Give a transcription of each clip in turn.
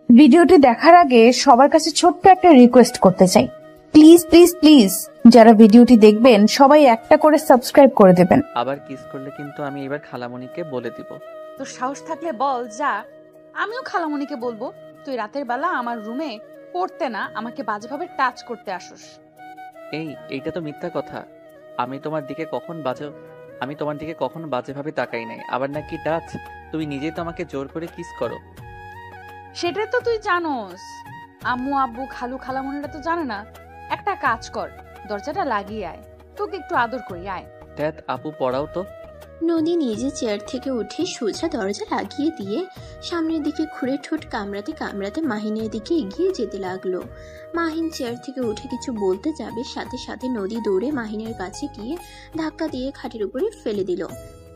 ভিডিওটি দেখার আগে সবার কাছে ছোট্ট একটা রিকোয়েস্ট করতে চাই, প্লিজ প্লিজ প্লিজ যারা ভিডিওটি দেখবেন সবাই একটা করে সাবস্ক্রাইব করে দেবেন। আবার কিস করলে কিন্তু আমি এবার খালামণিকে বলে দিব। তোর সাহস থাকলে বল, যা, আমিও খালামণিকে বলবো তুই রাতের বেলা আমার রুমে পড়তে না আমাকে বাজেভাবে টাচ করতে আসোস। এইটা তো মিথ্যা কথা। আমি তোমার দিকে কখন বাজেভাবে তাকাই নাই। আবার নাকি টাচ? তুমি নিজেই তো আমাকে জোর করে কিস করো। সেটা তো তুই জানোস, আম্মু আব্বু খালু খালামণিরা তো জানে না। একটা কাজ কর, দরজাটা লাগিয়ে আয়, তোকে একটু আদর করি, আয়। ধ্যাত আপু, পড়াও তো। নদী নিজে চেয়ার থেকে উঠে সোজা দরজা লাগিয়ে দিয়ে সামনের দিকে ঘুরে ঠোঁট কামড়াতে কামড়াতে মাহিনের দিকে এগিয়ে যেতে লাগলো। মাহিন চেয়ার থেকে উঠে কিছু বলতে যাবে, সাথে সাথে নদী দৌড়ে মাহিনের কাছে গিয়ে ধাক্কা দিয়ে খাটের উপরে ফেলে দিল।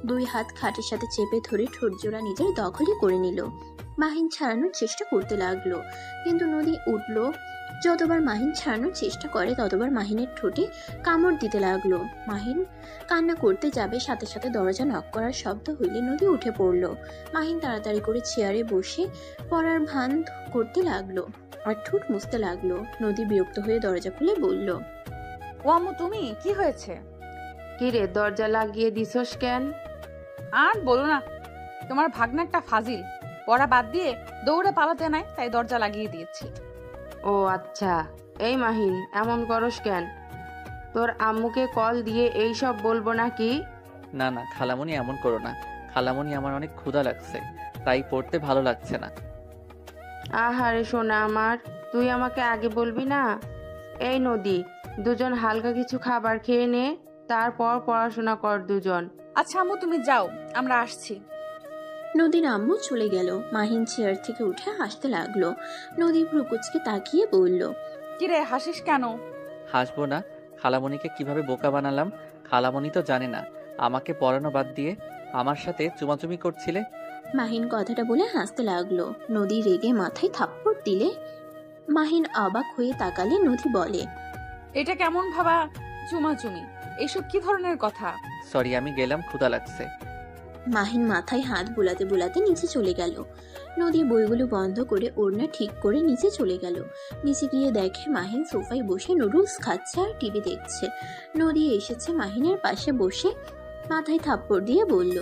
দুই হাত খাটের সাথে চেপে ধরে ঠোঁট জোড়া নিজের দখলে করে নিল। মাহিন ছাড়ানোর চেষ্টা করতে লাগলো, কিন্তু নদী উঠল। যতবার মাহিন ছাড়ানোর চেষ্টা করে ততবার মাহিনের ঠোঁটে কামড় দিতে লাগলো। মাহিন কান্না করতে যাবে, সাথে সাথে দরজা নক করার শব্দ হইলে নদী উঠে পড়ল। মাহিন তাড়াতাড়ি করে চেয়ারে বসে পড়ার ভান করতে লাগলো আর ঠোঁট মুছতে লাগলো। নদী বিরক্ত হয়ে দরজা খুলে বলল, ও আম্মু, তুমি কি হয়েছে? কিরে, দরজা লাগিয়ে দিছস কেন? আর বলো না, তোমার ভাগ্না একটা ফাজিল, পড়া বাদ দিয়ে দৌড়ে পালাতে নাই, তাই দরজা লাগিয়ে দিয়েছি। ও আচ্ছা, এই মাহিন এমন করস কেন? তোর আম্মুকে কল দিয়ে এই সব বলবো নাকি? না না খালামণি, এমন করো না। খালামণি, আমার অনেক ক্ষুধা লাগছে, তাই পড়তে ভালো লাগছে না। আহারে সোনা আমার, তুই আমাকে আগে বলবি না? এই নদী, দুজন হালকা কিছু খাবার খেয়ে নে, তারপর পড়াশোনা কর দুজন। আচ্ছা আম্মু, তুমি যাও, আমরা আসছি। নদীর আম্মু চলে গেল। মাহিন চেয়ার থেকে উঠে হাসতে লাগলো। নদী ভ্রুকুচকে তাকিয়ে বলল, কিরে হাসিস কেন? হাসবো না? খালামণিকে কিভাবে বোকা বানালাম। খালামণি তো জানে না আমাকে পড়ানো বাদ দিয়ে আমার সাথে চুমাচুমি করছিলে। মাহিন কথাটা বলে হাসতে লাগলো। নদী রেগে মাথায় থাপ্পড় দিলে মাহিন অবাক হয়ে তাকালে। নদী বলে, এটা কেমন ভাবা চুমাচুমি? এইসব কি ধরনের কথা? সরি, আমি গেলাম, ক্ষুধা লাগছে। মাহিন মাথায় হাত বুলাতে বুলাতে নিচে চলে গেল। নদী বইগুলো বন্ধ করে ওড়না ঠিক করে নিচে চলে গেল। নিচে গিয়ে দেখে মাহিন সোফায় বসে নুডলস খাচ্ছে আর টিভি দেখছে। নদী এসেছে মাহিনের পাশে বসে মাথায় থাপ্পড় দিয়ে বলল,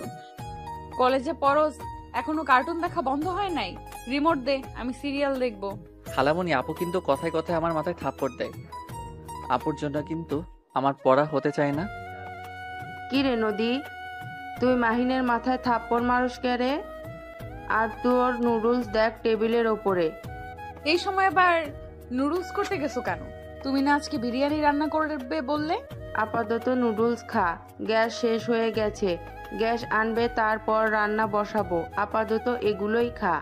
কলেজে পড়স, এখনো কার্টুন দেখা বন্ধ হয় নাই? রিমোট দে, আমি সিরিয়াল দেখবো। খালামণি, আপু কিন্তু কথায় কথায় আমার মাথায় থাপ্পড় দেয়। আপুর জন্য কিন্তু আমার পড়া হতে চায় না। কিরে নদী, তুই মাহিনের মাথায় থাপ্পড় মারুস কে রে? আর তোর নুডলস দেখ টেবিলের ওপরে। এই সময় আবার নুডলস করতে গেছো কেন? তুমি না আজকে বিরিয়ানি রান্না করবে বললে? আপাতত নুডলস খা, গ্যাস শেষ হয়ে গেছে, গ্যাস আনবে তারপর রান্না বসাবো, আপাতত এগুলোই খা।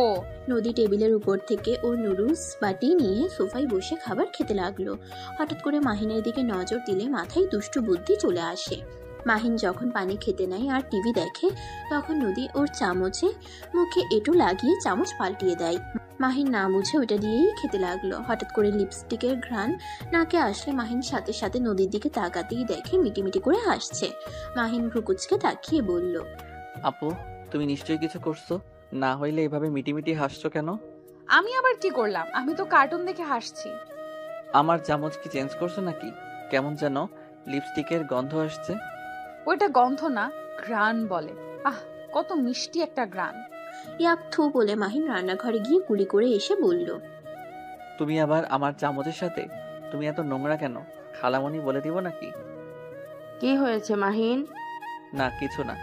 ও। নদী টেবিলের উপর থেকে ওর নুডলস বাটি নিয়ে সোফায় বসে খাবার খেতে লাগলো। হঠাৎ করে মাহিনের দিকে নজর দিলে মাথায় দুষ্টু বুদ্ধি চলে আসে। মাহিন যখন পানি খেতে নেয় আর টিভি দেখে, তখন নদী ওর চামচে মুখে এঁটো লাগিয়ে চামচ পাল্টিয়ে দেয়। মাহিন না বুঝে ওটা দিয়েই খেতে লাগলো। হঠাৎ করে লিপস্টিকের ঘ্রাণ নাকে আসলে মাহিন সাথে সাথে নদীর দিকে তাকাতেই দেখে মিটিমিটি করে হাসছে। মাহিন ভ্রুকুচকে তাকিয়ে বলল, আপু, তুমি নিশ্চয়ই কিছু করছো, না হইলে এভাবে মিটিমিটি হাসছো কেন? আমি আবার কি করলাম? আমি তো কার্টুন দেখে হাসছি। আমার চামচ কি চেঞ্জ করছো নাকি? কেমন যেন লিপস্টিকের গন্ধ আসছে। ওইটা গন্ধ না, ঘ্রাণ বলে। আহ, কত মিষ্টি একটা ঘ্রাণ। ইয়াক থু বলে মাহিন রান্নাঘরে গিয়ে কুলি করে এসে বলল, তুমি আবার আমার চামচের সাথে? তুমি এত নোংরা কেন? খালামণি বলে দিব নাকি? কি হয়েছে মাহিন? না, কিছু না।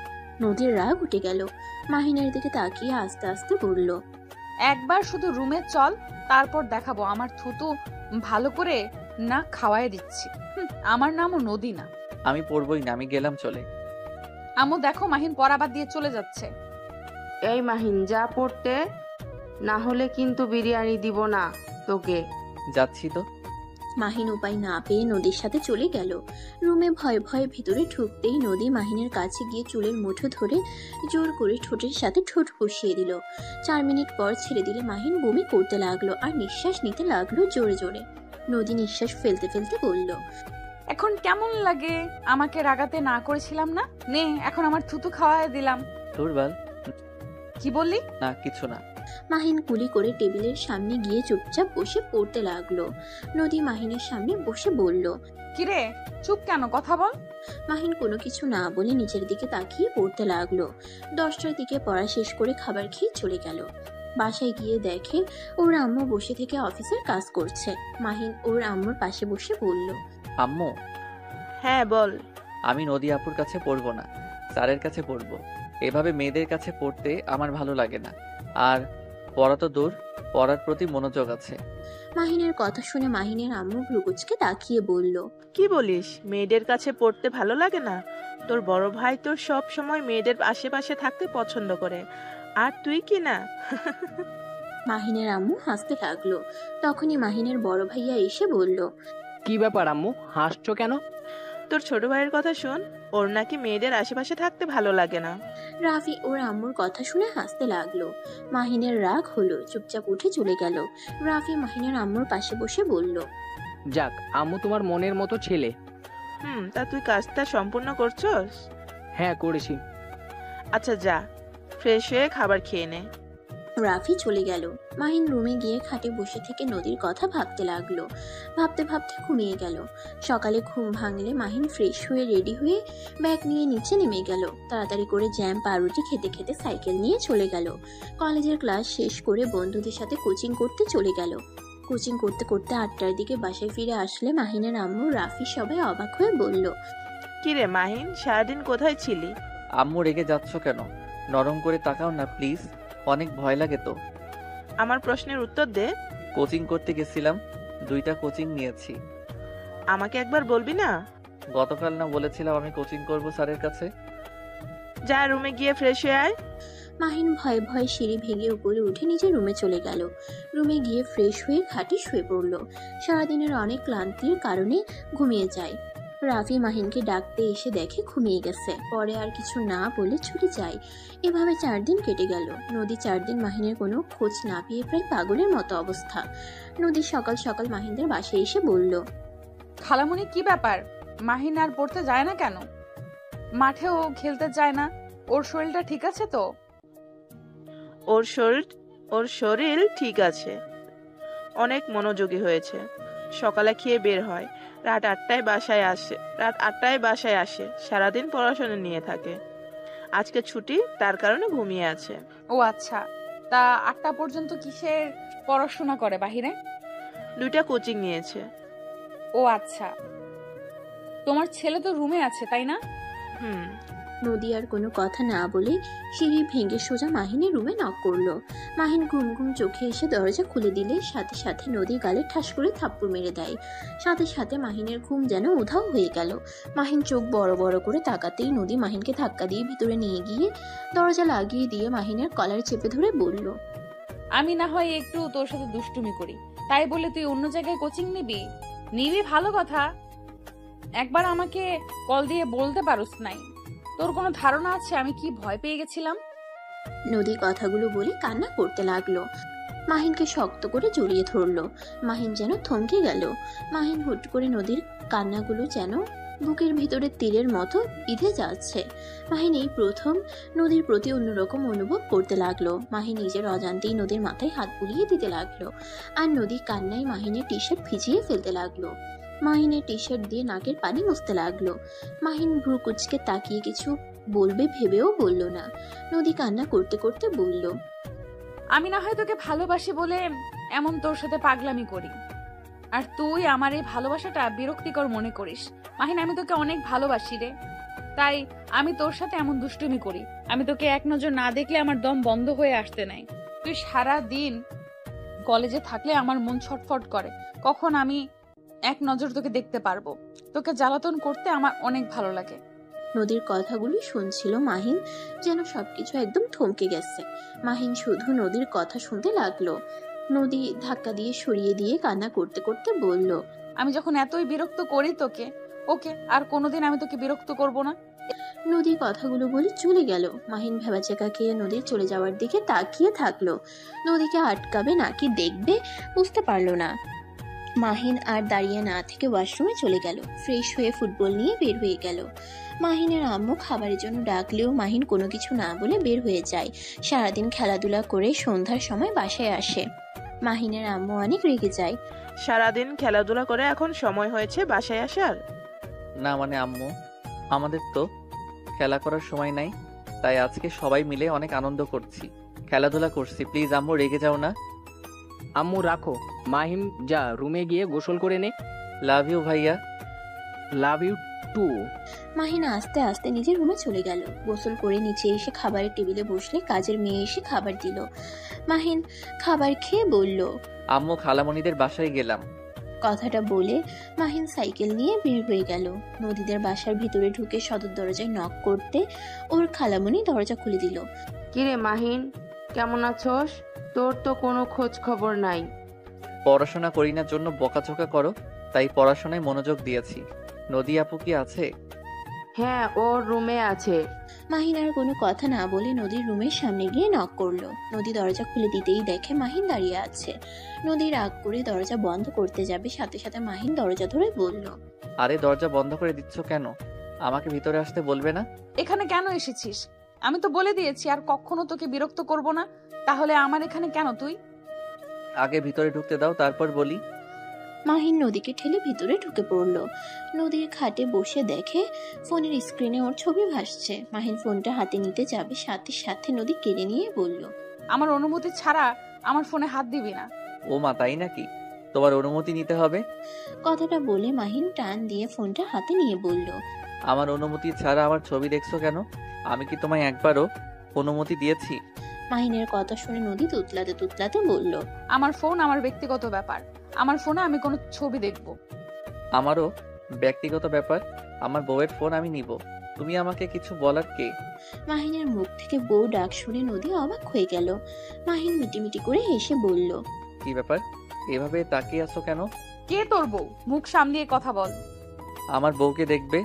নদীর রাগ উঠে গেল। মাহিনের দিকে তাকিয়ে আস্তে আস্তে বলল, একবার শুধু রুমে চল, তারপর দেখাবো আমার থুতু ভালো করে না খাওয়াই দিচ্ছি। আমার নামও নদী না। আমি পড়বই না, আমি গেলাম চলে। আম্মু দেখো, মাহিন পড়া বাদ দিয়ে চলে যাচ্ছে। এই মাহিন, যা পড়তে, না হলে কিন্তু বিরিয়ানি দিব না তোকে। যাচ্ছি তো। মাহিন উপায় না পেয়ে নদীর সাথে চলে গেল। রুমে ভয়ে ভয়ে ভিতরে ঢুকতেই নদী মাহিনের কাছে গিয়ে চুলের মুঠো ধরে জোর করে ঠোঁটের সাথে ঠোঁট বসিয়ে দিল। 4 মিনিট পর ছেড়ে দিলে মাহিন বমি করতে লাগলো আর নিঃশ্বাস নিতে লাগলো জোরে জোরে। নদী নিঃশ্বাস ফেলতে ফেলতে বলল, এখন কেমন লাগে? আমাকে রাগাতে না করেছিলাম না? নে, এখন আমার থুতু খাওয়ায় দিলাম। দুর্বল। কি বললি? না, কিছু না। মাহিন কুলি করে টেবিলের সামনে গিয়ে চুপচাপ বসে পড়তে লাগলো। নদী মাহিনের সামনে বসে বলল। কিরে চুপ কেন, কথা বল। মাহিন কোনো কিছু না বলে নিচের দিকে তাকিয়ে পড়তে লাগলো। 10টার দিকে পড়া শেষ করে খাবার খেয়ে চলে গেল। বাসায় গিয়ে দেখে ওর আম্মু বসে থেকে অফিসের কাজ করছে। মাহিন ওর আম্মুর পাশে বসে বলল। আম্মু, হ্যাঁ বল। আমি নদী আপুর কাছে পড়বো না, স্যারের কাছে পড়বো। এভাবে মেয়েদের কাছে পড়তে আমার ভালো লাগে না। আর পড়া তো দূর, পড়ার প্রতি মনোযোগ আছে। মাহিনের কথা শুনে মাহিনের আম্মু ভ্রুকুচকে তাকিয়ে বলল। কি বলিস, মেয়েদের কাছে পড়তে ভালো লাগে না? তোর বড় ভাই তোর সব সময় মেয়েদের আশেপাশে থাকতে পছন্দ করে, আর তুই কি না? মাহিনের আম্মু হাসতে লাগলো। তখনই মাহিনের বড় ভাইয়া এসে বলল। কি ব্যাপার আম্মু, হাসছো কেন? তোর ছোট ভাইয়ের কথা শোন, ওর নাকি মেয়েদের আশেপাশে থাকতে ভালো লাগে না। রাফি ওর আম্মুর কথা শুনে হাসতে লাগলো। মাহিনের রাগ হলো, চুপচাপ উঠে চলে গেল। রাফি মাহিনের আম্মুর পাশে বসে বলল। যাক, আম্মু তোমার মনের মতো ছেলে। তা তুই কাজটা সম্পূর্ণ করছস? হ্যাঁ করেছি। আচ্ছা যা, ফ্রেশ হয়ে খাবার খেয়ে নে। রাফি চলে গেল। মাহিন রুমে গিয়ে খাটে বসে থেকে নদীর কথা ভাবতে লাগলো। ভাবতে ভাবতে ঘুমিয়ে গেল। সকালে ঘুম ভাঙলে মাহিন ফ্রেশ হয়ে রেডি হয়ে ব্যাগ নিয়ে নিচে নেমে গেল। তাড়াতাড়ি করে জ্যাম পাউরুটি খেতে খেতে সাইকেল নিয়ে চলে গেল। কলেজের ক্লাস শেষ করে বন্ধুদের সাথে কোচিং করতে চলে গেল। কোচিং করতে করতে 8টার দিকে বাসায় ফিরে আসলে মাহিনের আম্মু রাফি সবাই অবাক হয়ে বলল। কিরে মাহিন, সারাদিন কোথায় ছিলি? আম্মু রেগে যাচ্ছ কেন? নরম করে তাকাও না প্লিজ, অনেক ভয় লাগে তো। আমার প্রশ্নের উত্তর দে। কোচিং করতে গেছিলাম, 2টা কোচিং নিয়েছি। আমাকে একবার বলবি না? গতকাল না বলেছিলাম আমি কোচিং করব স্যারের কাছে? যা রুমে গিয়ে ফ্রেশ হয়ে আয়। মাহিন ভয়ে ভয়ে সিঁড়ি ভেঙে উপরে উঠে নিজের রুমে চলে গেল। রুমে গিয়ে ফ্রেশ হয়ে খাটে শুয়ে পড়ল। সারাদিনের অনেক ক্লান্তির কারণে ঘুমিয়ে যায়। রাফি মাহিনকে ডাকতে এসে দেখে ঘুমিয়ে গেছে। পরে আর কিছু না বলে ছুটে যায়। এভাবে 4 দিন কেটে গেল। নদী 4 দিন মাহিনের কোনো খোঁজ না পেয়ে প্রায় পাগলের মতো অবস্থা। নদী সকাল সকাল মাহিনদের বাসায় এসে বলল। খালামণি কি ব্যাপার, মাহিন আর পড়তে যায় না কেন? মাঠেও খেলতে যায় না? ওর শরীরটা ঠিক আছে তো? ওর শরীর ঠিক আছে, অনেক মনোযোগী হয়েছে। সকালে খেয়ে বের হয়, রাত 8টায় বাসায় আসে। সারাদিন পড়াশোনা নিয়ে থাকে। আজকে ছুটি, তার কারণে ঘুমিয়ে আছে। ও আচ্ছা, তা 8টা পর্যন্ত কিসের পড়াশোনা করে বাহিরে? 2টা কোচিং নিয়েছে। ও আচ্ছা, তোমার ছেলে তো রুমে আছে তাই না? হুম। নদী আর কোনো কথা না বলে সিঁড়ি ভেঙে সোজা মাহিনের রুমে নক করলো। মাহিন ঘুম ঘুম চোখে এসে দরজা খুলে দিলে সাথে সাথে নদী গালে ঠাস করে থাপ্পড় মেরে দেয়। সাথে সাথে মাহিনের ঘুম যেন উধাও হয়ে গেল। মাহিন চোখ বড় বড় করে তাকাতেই নদী মাহিনকে ধাক্কা দিয়ে ভিতরে নিয়ে গিয়ে দরজা লাগিয়ে দিয়ে মাহিনের কলার চেপে ধরে বলল। আমি না হয় একটু তোর সাথে দুষ্টুমি করি, তাই বলে তুই অন্য জায়গায় কোচিং নিবি ভালো কথা। একবার আমাকে কল দিয়ে বলতে পারোস নাই? তোর কোনো ধারণা আছে আমি কি ভয় পেয়ে গেছিলাম? নদী কথাগুলো বলে কান্না করতে লাগলো। মাহিনকে শক্ত করে জড়িয়ে ধরলো। মাহিন যেন থমকে গেল। মাহিন হুট করে নদীর কান্নাগুলো যেন বুকের ভিতরে তীরের মতো বিঁধে যাচ্ছে। মাহিন এই প্রথম নদীর প্রতি অন্যরকম অনুভব করতে লাগলো। মাহিন নিজের অজান্তেই নদীর মাথায় হাত বুলিয়ে দিতে লাগলো। আর নদী কান্নায় মাহিনের টি শার্ট ভিজিয়ে ফেলতে লাগলো। মাহিনের টি শার্ট দিয়ে নাকের পানি মুছতে লাগলো। মাহিন ভ্রু কুচকে তাকিয়ে কিছু বলবে ভেবেও বলল না। নদী কান্না করতে করতে বলল। আমি না হয় তোকে ভালোবাসি বলে এমন তোর সাথে পাগলামি করি, আর তুই আমার এই ভালোবাসাটা বিরক্তিকর মনে করিস। মাহিন, আমি তোকে অনেক ভালোবাসি রে, তাই আমি তোর সাথে এমন দুষ্টুমি করি। আমি তোকে এক নজর না দেখলে আমার দম বন্ধ হয়ে আসতে নাই। তুই সারা দিন কলেজে থাকলে আমার মন ছটফট করে, কখন আমি এক নজর তোকে দেখতে পারবো। তোকে জ্বালাতন করতে আমার অনেক ভালো লাগে। নদীর কথাগুলি শুনছিল মাহিন, যেন সবকিছু একদম থমকে গেছে। মাহিন শুধু নদীর কথা শুনতে লাগলো। নদী ধাক্কা দিয়ে সরিয়ে দিয়ে কান্না করতে করতে বলল। আমি যখন এতই বিরক্ত করি তোকে, ওকে আর কোনোদিন আমি তোকে বিরক্ত করব না। নদী কথাগুলো বলে চলে গেল। মাহিন ভেবাচেকা খেয়ে নদীর চলে যাওয়ার দিকে তাকিয়ে থাকলো। নদীকে আটকাবে নাকি দেখবে বুঝতে পারলো না। মাহিন আর দাঁড়িয়ে না থেকে ওয়াশরুমে চলে গেল। ফ্রেশ হয়ে ফুটবল নিয়ে বের হয়ে গেল। মাহিনের আম্মু খাবারের জন্য ডাকলেও মাহিন কোনো কিছু না বলে বের হয়ে যায়। সারাদিন খেলাধুলা করে সন্ধ্যার সময় বাসায় আসে। মাহিনের আম্মু অনেক রেগে যায়। সারাদিন খেলাধুলা করে এখন সময় হয়েছে বাসায় আসার? না মানে আম্মু, আমাদের তো খেলা করার সময় নাই, তাই আজকে সবাই মিলে অনেক আনন্দ করছি, খেলাধুলা করছি। প্লিজ আম্মু রেগে যাও না। আম্মু রাখো, মাহিম যা রুমে গিয়ে গোসল করে নে। লাভ ইউ ভাইয়া। Love you two. মাহিন আস্তে আস্তে নিজের রুমে চলে গেল। গোসল করে নিচে এসে খাবারের টেবিলে বসলে কাজের মেয়ে এসে খাবার দিল। মাহিন খাবার খেয়ে বলল, আম্মু খালামণিদের বাসায় গেলাম। কথাটা বলে মাহিন সাইকেল নিয়ে বের হয়ে গেল। নদীদের বাসার ভিতরে ঢুকে সদর দরজায় নক করতে ওর খালামণি দরজা খুলে দিল। কিরে মাহিন, কেমন আছোস? তোর তো কোনো খোঁজ খবর নাই। পড়াশোনা করি না জন্য বকাঝকা করো, তাই পড়াশোনায় মনোযোগ দিয়েছি। নদী আপু কি আছে? হ্যাঁ, ওর রুমে আছে। মাহিন আর কোনো কথা না বলে নদীর রুমের সামনে গিয়ে নক করলো। নদী দরজা খুলে দিতেই দেখে মাহিন দাঁড়িয়ে আছে। নদী রাগ করে দরজা বন্ধ করতে যাবে, সাথে সাথে মাহিন দরজা ধরে বলল, আরে দরজা বন্ধ করে দিচ্ছ কেন? আমাকে ভিতরে আসতে বলবে না? এখানে কেন এসেছিস? আমি তো বলে দিয়েছি আর কখনো তোকে বিরক্ত করব না। তাহলে আমার এখানে কেন তুই? আগে ভিতরে ঢুকতে দাও, তারপর বলি। মাহিন নদীকে ঠেলে ভিতরে ঢুকে পড়ল। নদীর খাটে বসে দেখে ফোনের স্ক্রিনে ওর ছবি ভাসছে। মাহিন ফোনটা হাতে নিতে যাবে, সাথে সাথে নদী কেড়ে নিয়ে বলল, আমার অনুমতি ছাড়া আমার ফোনে হাত দিবি না। ও মা, তাই নাকি? তোমার অনুমতি নিতে হবে? কথাটা বলে মাহিন টান দিয়ে ফোনটা হাতে নিয়ে বলল, আমার অনুমতি ছাড়া আমার ছবি দেখছো কেন? আমি কি তোমায় একবারও অনুমতি দিয়েছি? মাহিনের কথা শুনে নদী তুতলাতে তুতলাতে বলল, আমার ফোন আমার ব্যক্তিগত ব্যাপার। আমার ফোনে আমি কোনো ছবি দেখব? আমারও ব্যক্তিগত ব্যাপার। আমার বউয়ের ফোন আমি নিব। তুমি আমাকে কিছু বলার কে? মাহিনের মুখ থেকে বউ ডাক শুনে নদী অবাক হয়ে গেল। মাহিন মিটিমিটি করে হেসে বলল, কি ব্যাপার, এভাবে তাকিয়ে আছো কেন? কে তোর বউ? মুখ সামলিয়ে কথা বল। আমার বউকে দেখবে?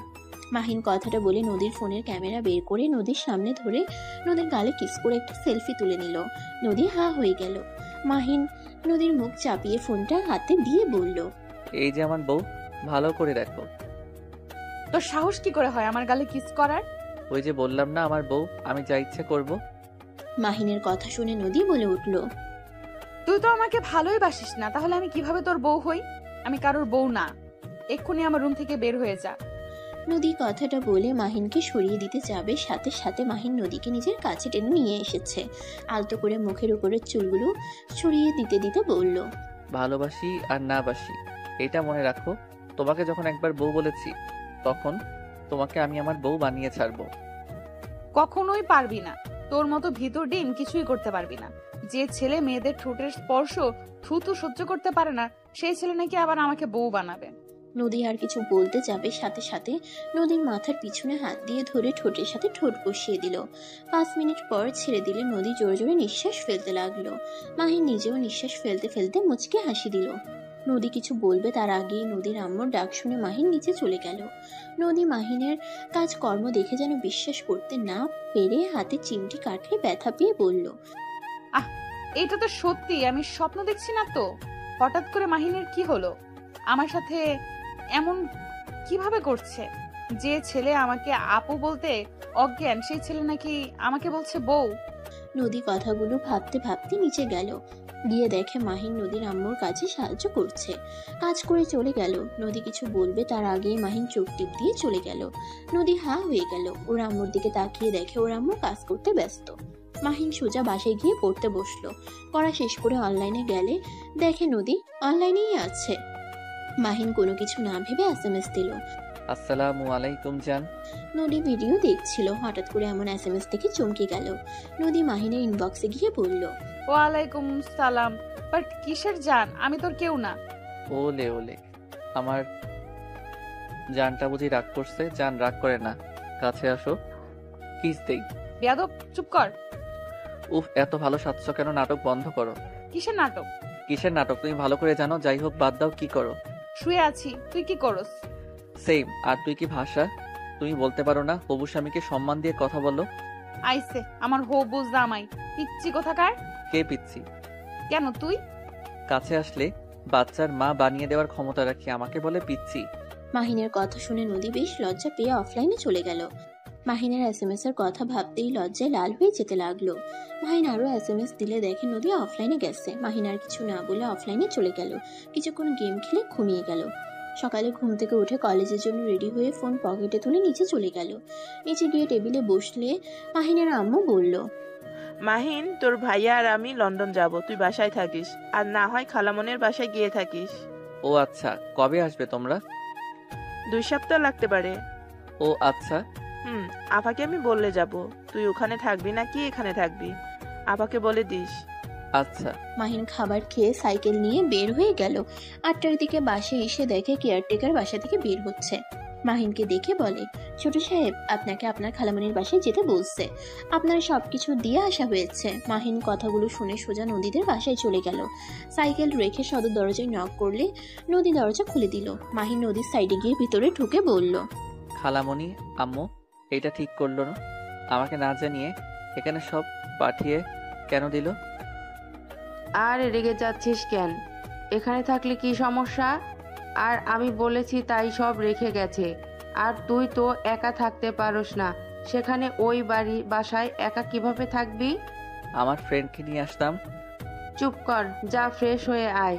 মাহিন কথাটা বলে নদীর ফোনের ক্যামেরা বের করে নদীর সামনে ধরে নদীর গালে কিস করে একটা সেলফি তুলে নিল। নদী হা হয়ে গেল। মাহিন নদীর মুখ চাপিয়ে ফোনটা হাতে দিয়ে বলল, এই যে আমার বউ, ভালো করে দেখো। তোর সাহস কি করে হয় আমার গালে কিস করার? ওই যে বললাম না আমার বউ, আমি যা ইচ্ছে করব। মাহিনের কথা শুনে নদী বলে উঠল, তুই তো আমাকে ভালোই বাসিস না, তাহলে আমি কিভাবে তোর বউ হই? আমি কারোর বউ না। এক্ষুনি আমার রুম থেকে বের হয়ে যা। নদী কথাটা বলে মাহিনকে সরিয়ে দিতে যাবে, সাথে সাথে মাহিন নদীকে নিজের কাছে টেনে নিয়ে এসেছে। আলতো করে মুখের উপরের চুলগুলো সরিয়ে দিতে দিতে বলল, ভালোবাসি আর না বাসি এটা মনে রাখো। তোমাকে যখন একবার বউ বলেছি, তখন তোমাকে আমি আমার বউ বানিয়ে ছাড়বো। কখনোই পারবি না। তোর মতো ভিতর ডিম কিছুই করতে পারবি না। যে ছেলে মেয়েদের ঠোঁটের স্পর্শ থুতু সহ্য করতে পারে না, সেই ছেলে নাকি আবার আমাকে বউ বানাবে। নদী আর কিছু বলতে যাবে, সাথে সাথে নদীর মাথার পিছনে হাত দিয়ে ধরে ঠোঁটের সাথে ঠোঁট বসিয়ে দিল। 5 মিনিট পর ছেড়ে দিলে নদী জোরে জোরে নিঃশ্বাস ফেলতে লাগলো। মাহিন নিজেও নিঃশ্বাস ফেলতে ফেলতে মুচকে হাসি দিল। নদী কিছু বলবে তার আগেই নদীর আম্মুর ডাক শুনে মাহিন নিচে চলে গেল। নদী মাহিনের কাজকর্ম দেখে যেন বিশ্বাস করতে না পেরে হাতে চিমটি কাটলে ব্যথা পেয়ে বলল, এটা তো সত্যি, আমি স্বপ্ন দেখছি না তো? হঠাৎ করে মাহিনের কি হলো? আমার সাথে এমন কিভাবে করছে? যে ছেলে আমাকে আপু বলতে অজ্ঞান, সেই ছেলে নাকি আমাকে বলছে বউ। নদী কথাগুলো ভাবতে ভাবতে নিচে গেল। গিয়ে দেখে মাহিন নদীর আম্মুর কাজে সাহায্য করছে। কাজ করে চলে গেল। নদী কিছু বলবে তার আগেই মাহিন চোখ টিপ দিয়ে চলে গেল। নদী হা হয়ে গেল। ওর আম্মুর দিকে তাকিয়ে দেখে ওর আম্মু কাজ করতে ব্যস্ত। মাহিন সোজা বাসায় গিয়ে পড়তে বসলো। পড়া শেষ করে অনলাইনে গেলে দেখে নদী অনলাইনেই আছে। মাহিন কোনো কিছু না ভেবে SMS দিল। আসসালামু আলাইকুম জান। নদী ভিডিও দেখছিল, হঠাৎ করে এমন SMS দেখে চমকে গেল। নদী মাহিনের ইনবক্সে গিয়ে বলল, ওয়ালাইকুম সালাম। বাট কিসের জান? আমি তোর কেউ না। ওলে ওলে, আমার জানটা বুঝি রাগ করছে? জান রাগ করে না, কাছে আসো, কিস দেই। বেয়াদব, চুপ কর। উফ, এত ভালো সাজছ কেন? নাটক বন্ধ করো। কিসের নাটক? কিসের নাটক তুমি ভালো করে জানো। যাই হোক, বাদ দাও। কি করো? শুয়ে আছি। তুই কি করস? সেম। আর তুই কি ভাষা? তুমি বলতে পারো না? হবু স্বামীকে সম্মান দিয়ে কথা বলো। আইসে আমার হবু জামাই। পিচ্ছি কোথাকার। কে পিচ্ছি? কেন তুই? কাছে আসলে বাচ্চার মা বানিয়ে দেওয়ার ক্ষমতা রাখি, আমাকে বলে পিচ্ছি। মাহিনের কথা শুনে নদী বেশ লজ্জা পেয়ে অফলাইনে চলে গেল। মাহিনের এসএমএস এর কথা ভাবতেই লজ্জায় লাল হয়ে যেতে লাগলো। মাহিন আরো এসএমএস দিলে দেখে নদী অফলাইনে গেছে। মাহিন আর কিছু না বলে অফলাইনে চলে গেল। কিছুক্ষণ গেম খেলে ঘুমিয়ে গেল। সকালে ঘুম থেকে উঠে কলেজের জন্য রেডি হয়ে ফোন পকেটে তুলে নিচে চলে গেল। নিচে গিয়ে টেবিলে বসলে মাহিনের আম্মু বলল, মাহিন, তোর ভাইয়া আর আমি লন্ডন যাব, তুই বাসায় থাকিস, আর না হয় খালামনের বাসায় গিয়ে থাকিস। ও আচ্ছা, কবে আসবে তোমরা? 2 সপ্তাহ লাগতে পারে। ও আচ্ছা। আপাকে আমি বললে যাব, তুই ওখানে থাকবি নাকি এখানে থাকবি, আপাকে বলে দিস। আচ্ছা। মাহিন খাবার খেয়ে সাইকেল নিয়ে বের হয়ে গেল। 8টার দিকে বাসায় এসে দেখে কেয়ারটেকার বাসা থেকে বের হচ্ছে। মাহিনকে দেখে বলে, ছোট সাহেব, আপনাকে আপনার খালামণির বাসায় যেতে বলছে, আপনার সবকিছু দিয়ে আসা হয়েছে। মাহিন কথাগুলো শুনে সোজা নদীদের বাসায় চলে গেল। সাইকেল রেখে সদর দরজায় নক করলে নদী দরজা খুলে দিল। মাহিন নদীর সাইডে গিয়ে ভিতরে ঢুকে বলল, খালামণি, আম্মু এটা ঠিক করলো না, আমাকে না জানিয়ে এখানে সব পাঠিয়ে কেন দিল? আর রেগে যাচ্ছিস কেন? এখানে থাকলে কি সমস্যা? আর আমি বলেছি তাই সব রেখে গেছে। আর তুই তো একা থাকতে পারোস না, সেখানে ওই বাসায় একা কিভাবে থাকবি? আমার ফ্রেন্ডকে নিয়ে আসতাম। চুপ কর, যা ফ্রেশ হয়ে আয়।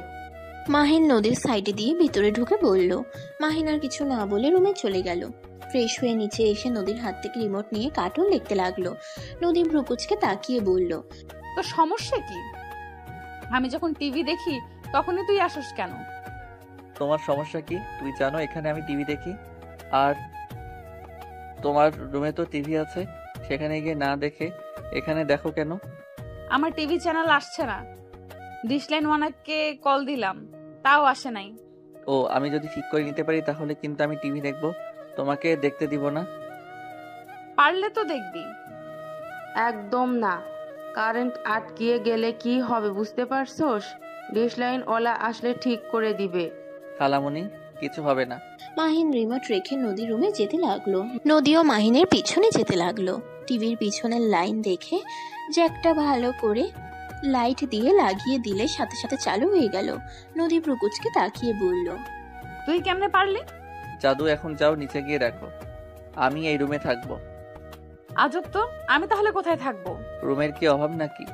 মাহিন নদীর সাইডে দিয়ে ভিতরে ঢুকে বলল। মাহিন আর কিছু না বলে রুমে চলে গেল। ফ্রেশ হয়ে নিচে এসে নদীর হাত থেকে রিমোট নিয়ে কার্টুন দেখতে লাগলো। নদী ভ্রুকুচকে তাকিয়ে বলল, তোর সমস্যা কি? আমি যখন টিভি দেখি তখনই তুই আসিস কেন? তোমার সমস্যা কি? তুই জানো এখানে আমি টিভি দেখি, আর তোমার রুমে তো টিভি আছে, সেখানে গিয়ে না দেখে এখানে দেখো কেন? আমার টিভি চ্যানেল আসছে না। ডিশলাইন ওয়ানাকে কল দিলাম, তাও আসে নাই। ও, আমি যদি ঠিক করে নিতে পারি তাহলে কিন্তু আমি টিভি দেখবো, তোমাকে দেখতে দিব না। পারলে তো দেখবি। একদম না। কারেন্ট আটকিয়ে গেলে কি হবে বুঝতে পারছোস? ডিশলাইন ওলা আসলে ঠিক করে দিবে। খালামণি, কিছু হবে না। মাহিন রিমোট রেখে নদী রুমে যেতে লাগলো। নদীও মাহিনের পিছনে যেতে লাগলো। টিভির পিছনের লাইন দেখে জ্যাকটা ভালো করে লাইট দিয়ে লাগিয়ে দিলে সাথে সাথে চালু হয়ে গেল। নদী ভ্রুকুচকে তাকিয়ে বলল, তুই কেমনে পারলি? জাদু, এখন যাও নিচে গিয়ে রাখো, আমি এই রুমে থাকবো। আজব তো, আমি তাহলে কোথায় থাকবো? রুমের কি অভাব নাকি?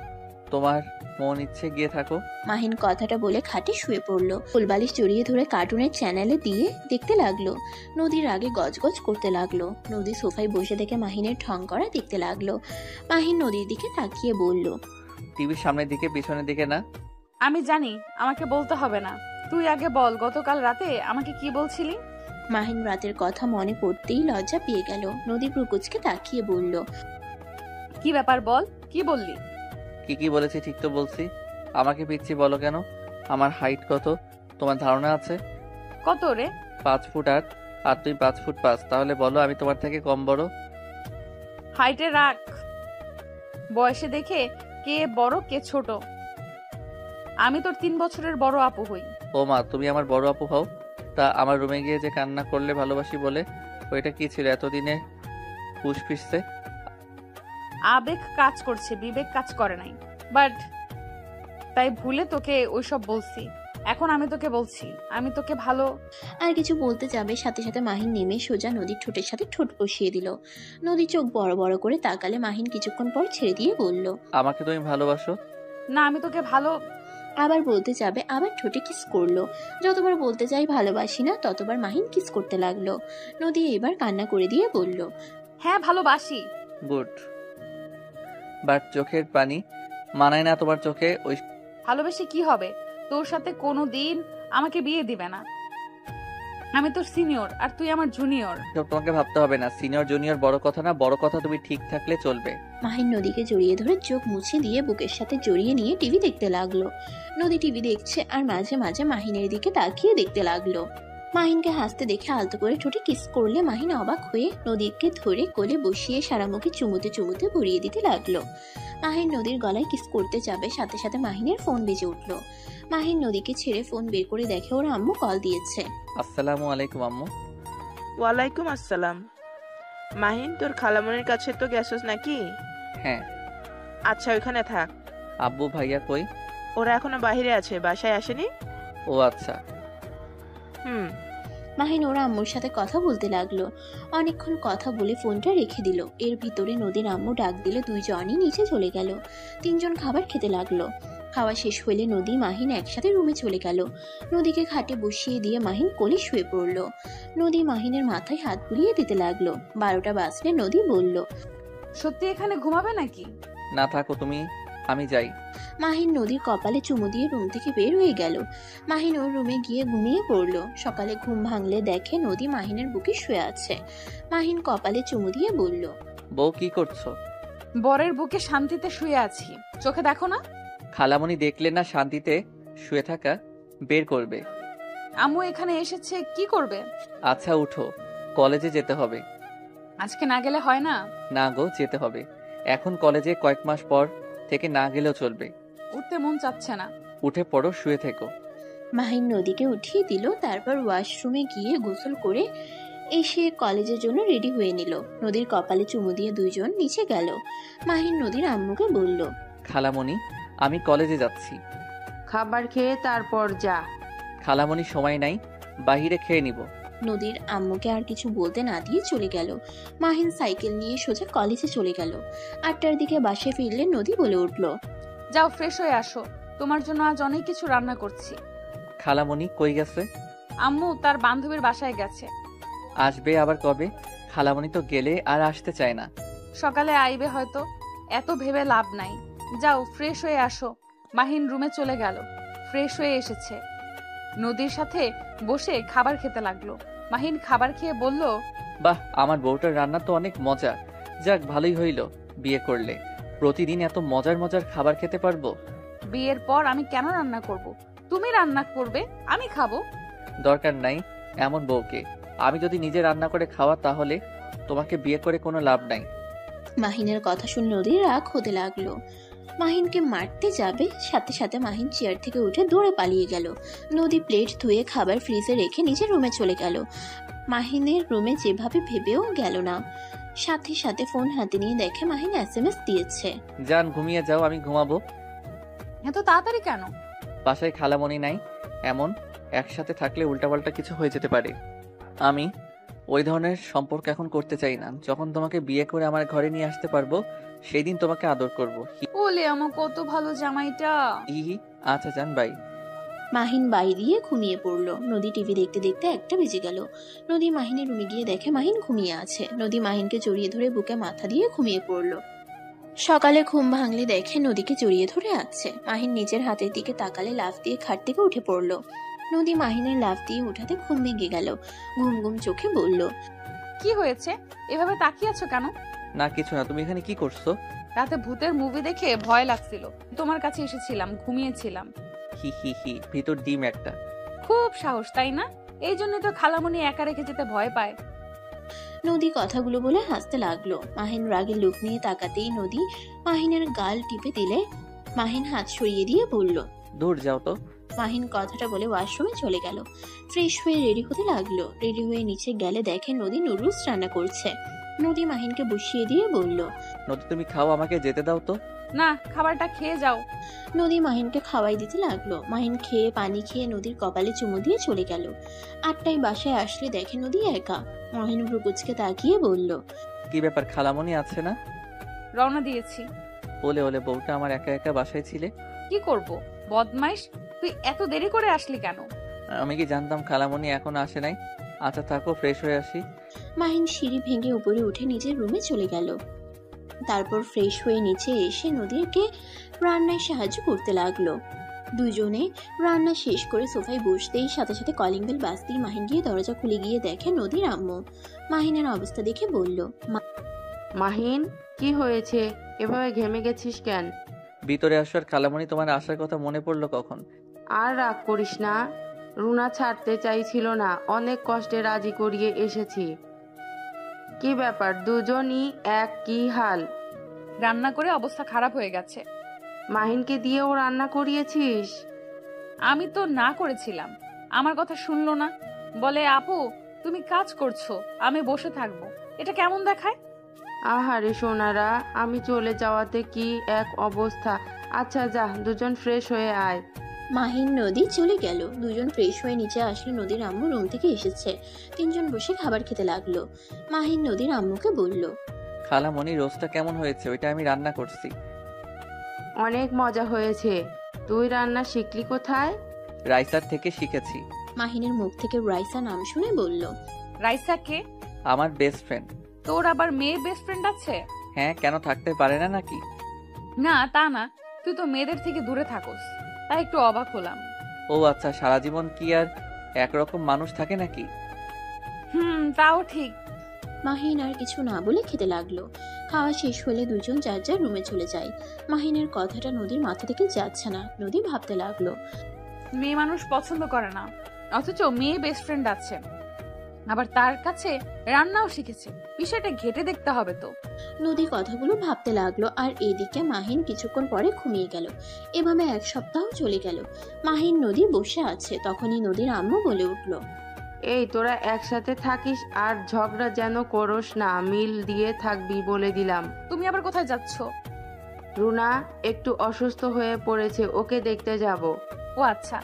তোমার মন ইচ্ছে গিয়ে থাকো। মাহিন কথাটা বলে খাটে শুয়ে পড়লো। ফুলবালিশ জড়িয়ে ধরে কার্টুনের চ্যানেলে দিয়ে দেখতে লাগলো। নদীর আগে গজগজ করতে লাগলো। নদী সোফায় বসে দেখে মাহিনের ঠং করা দেখতে লাগলো। মাহিন নদীর দিকে তাকিয়ে বলল, টিভির সামনের দিকে পিছনের দিকে না। আমি জানি, আমাকে বলতে হবে না। তুই আগে বল, গতকাল রাতে আমাকে কি বলছিলি? মাহিন রাতের কথা মনে পড়তেই লজ্জা পেয়ে গেল। নদী ভ্রুকুচকে তাকিয়ে বলল, কি ব্যাপার বল, কি বললি? কি বলেছি ঠিক তো বলছি। আমাকে পিচ্ছি বলো কেন? আমার হাইট কত তোমার ধারণা আছে? কত রে? 5 ফুট 8, আর তুই 5 ফুট 5, তাহলে বলো আমি তোমার থেকে কম বড়? হাইটে রাখ, বয়সে দেখে কে বড় কে ছোট। আমি তোর 3 বছরের বড় আপু হই। ও মা, তুমি আমার বড় আপু হও? তা আমার রুমে গিয়ে যে কান্না করলে ভালোবাসি বলে, ওইটা কি ছিল এতদিনে হুশ ফিরছে? আবেগ কাজ করছে, বিবেক কাজ করে নাই। বাট তাই ভুলে তোকে ওইসব বলছি। এখন আমি তোকে বলছি, আমি তোকে ভালো। আর কিছু বলতে যাবে সাথে সাথে মাহিন নেমে সোজা নদীর ঠোঁটের সাথে ঠোঁট বসিয়ে দিল। নদী চোখ বড় বড় করে তাকালে মাহিন কিছুক্ষণ পর ছেড়ে দিয়ে বলল, আমাকে তুমি ভালোবাসো? না, আমি তোকে ভালো। আবার বলতে যাবে, আবার ঠোঁটে কিস করলো। যতবার বলতে যাই ভালোবাসি না, ততবার মাহিন কিস করতে লাগলো। নদী এবার কান্না করে দিয়ে বলল, হ্যাঁ, ভালোবাসি। গুড, বাট চোখের পানি মানায় না তোমার চোখে। ওই ভালোবেসে কি হবে? তোর সাথে কোনো দিন আমাকে বিয়ে দিবে না। আমি তোর সিনিয়র আর তুই আমার জুনিয়র। সব তোমাকে ভাবতে হবে না। সিনিয়র জুনিয়র বড় কথা না, বড় কথা তুমি ঠিক থাকলে চলবে। মাহিন নদীকে জড়িয়ে ধরে চোখ মুছে দিয়ে বুকের সাথে জড়িয়ে নিয়ে টিভি দেখতে লাগলো। নদী টিভি দেখছে আর মাঝে মাঝে মাহিনের দিকে তাকিয়ে দেখতে লাগলো। মাহিনকে হাসতে দেখে আলতো করে ঠোঁটে কিস করলে মাহিন অবাক হয়ে নদীকে ধরে কোলে বসিয়ে সারা মুখে চুমুতে চুমুতে ভরিয়ে দিতে লাগলো। মাহিন নদীর গলায় কিস করতে যাবে, সাথে সাথে মাহিনের ফোন বেজে উঠলো। মাহিন নদীকে ছেড়ে ফোন বের করে দেখে ওর আম্মু কল দিয়েছে। আসসালামু আলাইকুম আম্মু। ওয়ালাইকুম আসসালাম। মাহিন, তোর খালামনির কাছে তো গেছস নাকি? হ্যাঁ। আচ্ছা, ওইখানে থাক। আব্বু ভাইয়া কই? ওরা এখনো বাইরে আছে, বাসায় আসেনি। ও আচ্ছা। হুম। মাহিন ওর আম্মুর সাথে কথা বলতে লাগলো। অনেকক্ষণ কথা বলে ফোনটা রেখে দিল। এর ভিতরে নদীর আম্মু ডাক দিলে দুইজনই নিচে চলে গেল। তিনজন খাবার খেতে লাগলো। খাওয়া শেষ হলে নদী মাহিন একসাথে রুমে চলে গেল। নদীকে খাটে বসিয়ে দিয়ে মাহিন কোলে শুয়ে পড়ল। নদী মাহিনের মাথায় হাত বুলিয়ে দিতে লাগলো। 12টা বাজলে নদী বলল, সত্যি এখানে ঘুমাবে নাকি? না থাকো তুমি, আমি যাই। মাহিন নদীর কপালে চুমু দিয়ে রুম থেকে বের হয়ে গেল। মাহিন ওর রুমে গিয়ে ঘুমিয়ে পড়ল। সকালে ঘুম ভাঙলে দেখে নদী মাহিনের বুকে শুয়ে আছে। মাহিন কপালে চুমু দিয়ে বলল, বউ কি করছো? বরের বুকে শান্তিতে শুয়ে আছি, চোখে দেখো না? খালামণি দেখলে না শান্তিতে শুয়ে থাকা, বের করবে। আম্মু এখানে এসেছে, কি করবে? আচ্ছা উঠো, কলেজে যেতে হবে। আজকে না গেলে হয় না? না গো, যেতে হবে। এখন কলেজে কয়েক মাস পর থেকে না গেলেও চলবে। উঠতে মন চাচ্ছে না। উঠে পড়ো, শুয়ে থেকো। মাহিন নদীকে উঠিয়ে দিল। তারপর ওয়াশরুমে গিয়ে গোসল করে এসে কলেজের জন্য রেডি হয়ে নিল। নদীর কপালে চুমু দিয়ে দুইজন নিচে গেল। মাহিন নদীর আম্মুকে বলল, খালামণি, আমি কলেজে যাচ্ছি। খাবার খেয়ে তারপর যা। খালামণি, সময় নাই, বাহিরে খেয়ে নিব। নদীর আম্মুকে আর কিছু বলতে না দিয়ে চলে গেল। মাহিন সাইকেল নিয়ে সোজা কলেজে চলে গেল। 8টার দিকে বাসে ফিরলে নদী বলে উঠল, যাও ফ্রেশ হয়ে আসো, তোমার জন্য আজ অনেক কিছু রান্না করছি। খালামণি কই গেছে? আম্মু তার বান্ধবীর বাসায় গেছে। আসবে আবার কবে? খালামণি তো গেলে আর আসতে চায় না। সকালে আইবে হয়তো, এত ভেবে লাভ নাই। যাও ফ্রেশ হয়ে আসো। মাহিন রুমে চলে গেল। ফ্রেশ হয়ে এসেছে, নদীর সাথে বসে খাবার খেতে লাগলো। মাহিন খাবার খেয়ে বলল, বাহ, আমার বউটার রান্না তো অনেক মজা। যাক, ভালোই হইল বিয়ে করলে। প্রতিদিন এত মজার মজার খাবার খেতে পারবো। বিয়ের পর আমি কেন রান্না করব? তুমি রান্না করবে, আমি খাবো। দরকার নাই এমন বউকে। আমি যদি নিজে রান্না করে খাওয়া, তাহলে তোমাকে বিয়ে করে কোনো লাভ নাই। মাহিনের কথা শুনে নদীর রাগ হতে লাগলো। মাহিনকে মারতে যাবে, সাথে সাথে মাহিন চেয়ার থেকে উঠে দৌড়ে পালিয়ে গেল। নদী প্লেট ধুয়ে খাবার ফ্রিজে রেখে নিজের রুমে চলে গেল। মাহিনের রুমে যেভাবে ভেবেও গেল না। সাথে সাথে ফোন হাতে নিয়ে দেখে মাহিন SMS দিয়েছে। যান ঘুমিয়ে যাও, আমি ঘুমাবো। এত তাড়াতাড়ি কেন? বাসায় খালামণি নাই, এমন একসাথে থাকলে উল্টাপাল্টা কিছু হয়ে যেতে পারে। আমি ওই ধরনের সম্পর্ক এখন করতে চাই না। যখন তোমাকে বিয়ে করে আমার ঘরে নিয়ে আসতে পারবো, সেই দিন তোমাকে আদর করবো। ওলে আমার কত ভালো জামাইটা। হি। আচ্ছা যান, বাই। মাহিন বাই দিয়ে ঘুমিয়ে পড়ল। নদী টিভি দেখতে দেখতে 1টা বেজে গেল। নদী মাহিনের রুমে গিয়ে দেখে মাহিন ঘুমিয়ে আছে। নদী মাহিনকে জড়িয়ে ধরে বুকে মাথা দিয়ে ঘুমিয়ে পড়ল। সকালে ঘুম ভাঙলে দেখে নদীকে জড়িয়ে ধরে আছে। মাহিন নিজের হাতের দিকে তাকালে লাফ দিয়ে খাট থেকে উঠে পড়ল। নদী মাহিনের লাফ দিয়ে উঠাতে ঘুম ভেঙে গেল। ঘুম ঘুম চোখে বলল, কি হয়েছে? এভাবে তাকিয়ে আছো কেন? না কিছু না, তুমি এখানে কি করছো? রাতে ভূতের মুভি দেখে ভয় লাগছিল, তোমার কাছে এসেছিলাম, ঘুমিয়েছিলাম। হি হি হি, ভিতর ডিম একটা। খুব সাহস, তাই না? এই জন্য তো খালামণি একা রেখে যেতে ভয় পায়। নদী কথাগুলো বলে হাসতে লাগলো। মাহিন রাগের লুক নিয়ে তাকাতেই নদী মাহিনের গাল টিপে দিলে মাহিন হাত সরিয়ে দিয়ে বলল, দূর যাও তো। মাহিন কথাটা বলে ওয়াশরুমে চলে গেল। ফ্রেশ হয়ে রেডি হতে লাগলো। রেডি হয়ে নিচে গেলে দেখে নদী নুডলস রান্না করছে। নদী মাহিনকে বসিয়ে দিয়ে বলল, নদী তুমি খাও, আমাকে যেতে দাও তো। না, খাবারটা খেয়ে যাও। নদী মাহিনকে খাওয়াই দিতে লাগলো। মাহিন খেয়ে পানি খেয়ে নদীর কপালে চুমু দিয়ে চলে গেল। 8টায় বাসায় আসলে দেখে নদী একা। মাহিন ভ্রুকুচকে তাকিয়ে বলল, কি ব্যাপার, খালামণি আছে না? রওনা দিয়েছি। ওলে ওলে, বউটা আমার একা একা বাসায় ছিলে। কি করব, বদমাইশ। তুই এত দেরি করে আসলি কেন? আমি কি জানতাম খালামণি এখনো আসে নাই? আচ্ছা থাকো, ফ্রেশ হয়ে আসি। মাহিন সিঁড়ি ভেঙে উপরে উঠে নিজের রুমে চলে গেল। তারপর ফ্রেশ হয়ে নিচে এসে নদীকে রান্নায় সাহায্য করতে লাগলো। দুজনে রান্না শেষ করে সোফায় বসতেই সাথে সাথে কলিং বেল বাজতেই মাহিন গিয়ে দরজা খুলে গিয়ে দেখে নদীর আম্মু। মাহিনের অবস্থা দেখে বলল, মাহিন, কি হয়েছে? এভাবে ঘেমে গেছিস কেন? ভিতরে আসার খালামণি, তোমার আসার কথা মনে পড়লো কখন। আর রাগ করিস না, রুনা ছাড়তে চাইছিল না, অনেক কষ্টে রাজি করিয়ে এসেছি। কি ব্যাপার, দুজনই এক কি হাল? রান্না করে অবস্থা খারাপ হয়ে গেছে। মাহিনকে দিয়েও রান্না করিয়েছিস? আমি তো না করেছিলাম, আমার কথা শুনলো না। বলে, আপু তুমি কাজ করছো, আমি বসে থাকবো। এটা কেমন দেখায়? আহারে সোনারা, আমি চলে যাওয়াতে কি এক অবস্থা। আচ্ছা যা, দুজন ফ্রেশ হয়ে আয়। মাহিন নদী চলে গেল। দুজন ফ্রেশ হয়ে নিচে আসলে নদীর আম্মু রুম থেকে এসেছে। তিনজন বসে খাবার খেতে লাগলো। মাহিন নদীর আম্মুকে বলল, খালামণি, রোস্টটা কেমন হয়েছে? ওইটা আমি রান্না করছি। অনেক মজা হয়েছে। তুই রান্না শিখলি কোথায়? রাইসার থেকে শিখেছি। মাহিনের মুখ থেকে রাইসা নাম শুনে বলল, রাইসা কে? আমার বেস্ট ফ্রেন্ড। তোর আবার মেয়ে বেস্ট ফ্রেন্ড আছে? হ্যাঁ, কেন থাকতে পারে না নাকি? না তা না, তুই তো মেয়েদের থেকে দূরে থাকোস, তাই একটু অবাক হলাম। ও আচ্ছা, সারা জীবন কি আর একরকম মানুষ থাকে নাকি? তাও ঠিক। মাহিন আর কিছু না বলে খেতে লাগলো। খাওয়া শেষ হলে দুজন যার যার রুমে চলে যায়। মাহিনের কথাটা নদীর মাথা থেকে যাচ্ছে না। নদী ভাবতে লাগলো, মেয়ে মানুষ পছন্দ করে না, অথচ মেয়ে বেস্ট ফ্রেন্ড আছে, আবার তার কাছে রান্নাও শিখেছে। বিষয়টা ঘেটে দেখতে হবে তো। নদী কথাগুলো ভাবতে লাগলো। আর এদিকে মাহিন কিছুক্ষণ পরে ঘুমিয়ে গেল। এভাবে এক সপ্তাহ চলে গেল। মাহিন নদী বসে আছে। তখনই নদীর আম্মু বলে উঠল, এই তোরা একসাথে থাকিস আর ঝগড়া যেন করস না, মিল দিয়ে থাকবি বলে দিলাম। তুমি আবার কোথায় যাচ্ছ? রুনা একটু অসুস্থ হয়ে পড়েছে, ওকে দেখতে যাব। ও আচ্ছা।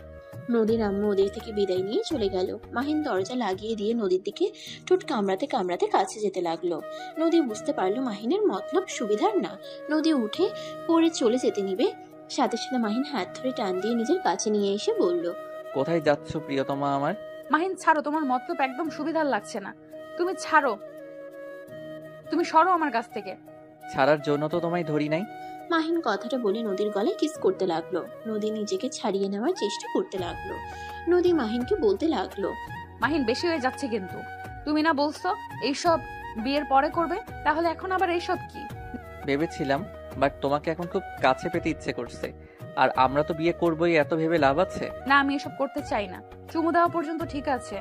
নদীর আম্মু ওদের থেকে বিদায় নিয়ে চলে গেল। মাহিন দরজা লাগিয়ে দিয়ে নদীর দিকে ঠোঁট কামড়াতে কামড়াতে কাছে যেতে লাগলো। নদী বুঝতে পারলো মাহিনের মতলব সুবিধার না। নদী উঠে পড়ে চলে যেতে নিবে, সাথে সাথে মাহিন হাত ধরে টান দিয়ে নিজের কাছে নিয়ে এসে বলল, কোথায় যাচ্ছ প্রিয়তমা আমার? মাহিন ছাড়ো, তোমার মতলব একদম সুবিধার লাগছে না। তুমি ছাড়ো, তুমি সরো আমার কাছ থেকে। ছাড়ার জন্য তো তোমায় ধরি নাই। মাহিন কথাটা বলে নদীর গলায় কিস করতে লাগলো। নদী নিজেকে ছাড়িয়ে নেওয়ার চেষ্টা করতে লাগলো। নদী মাহিনকে বলতে লাগলো, মাহিন বেশি হয়ে যাচ্ছে কিন্তু। তুমি না বলছো এইসব বিয়ের পরে করবে, তাহলে এখন আবার এইসব কি? ভেবেছিলাম, বাট তোমাকে এখন খুব কাছে পেতে ইচ্ছে করছে। আর আমরা তো বিয়ে করবোই, এত ভেবে লাভ আছে? না, আমি এসব করতে চাই না। চুমু দেওয়া পর্যন্ত ঠিক আছে।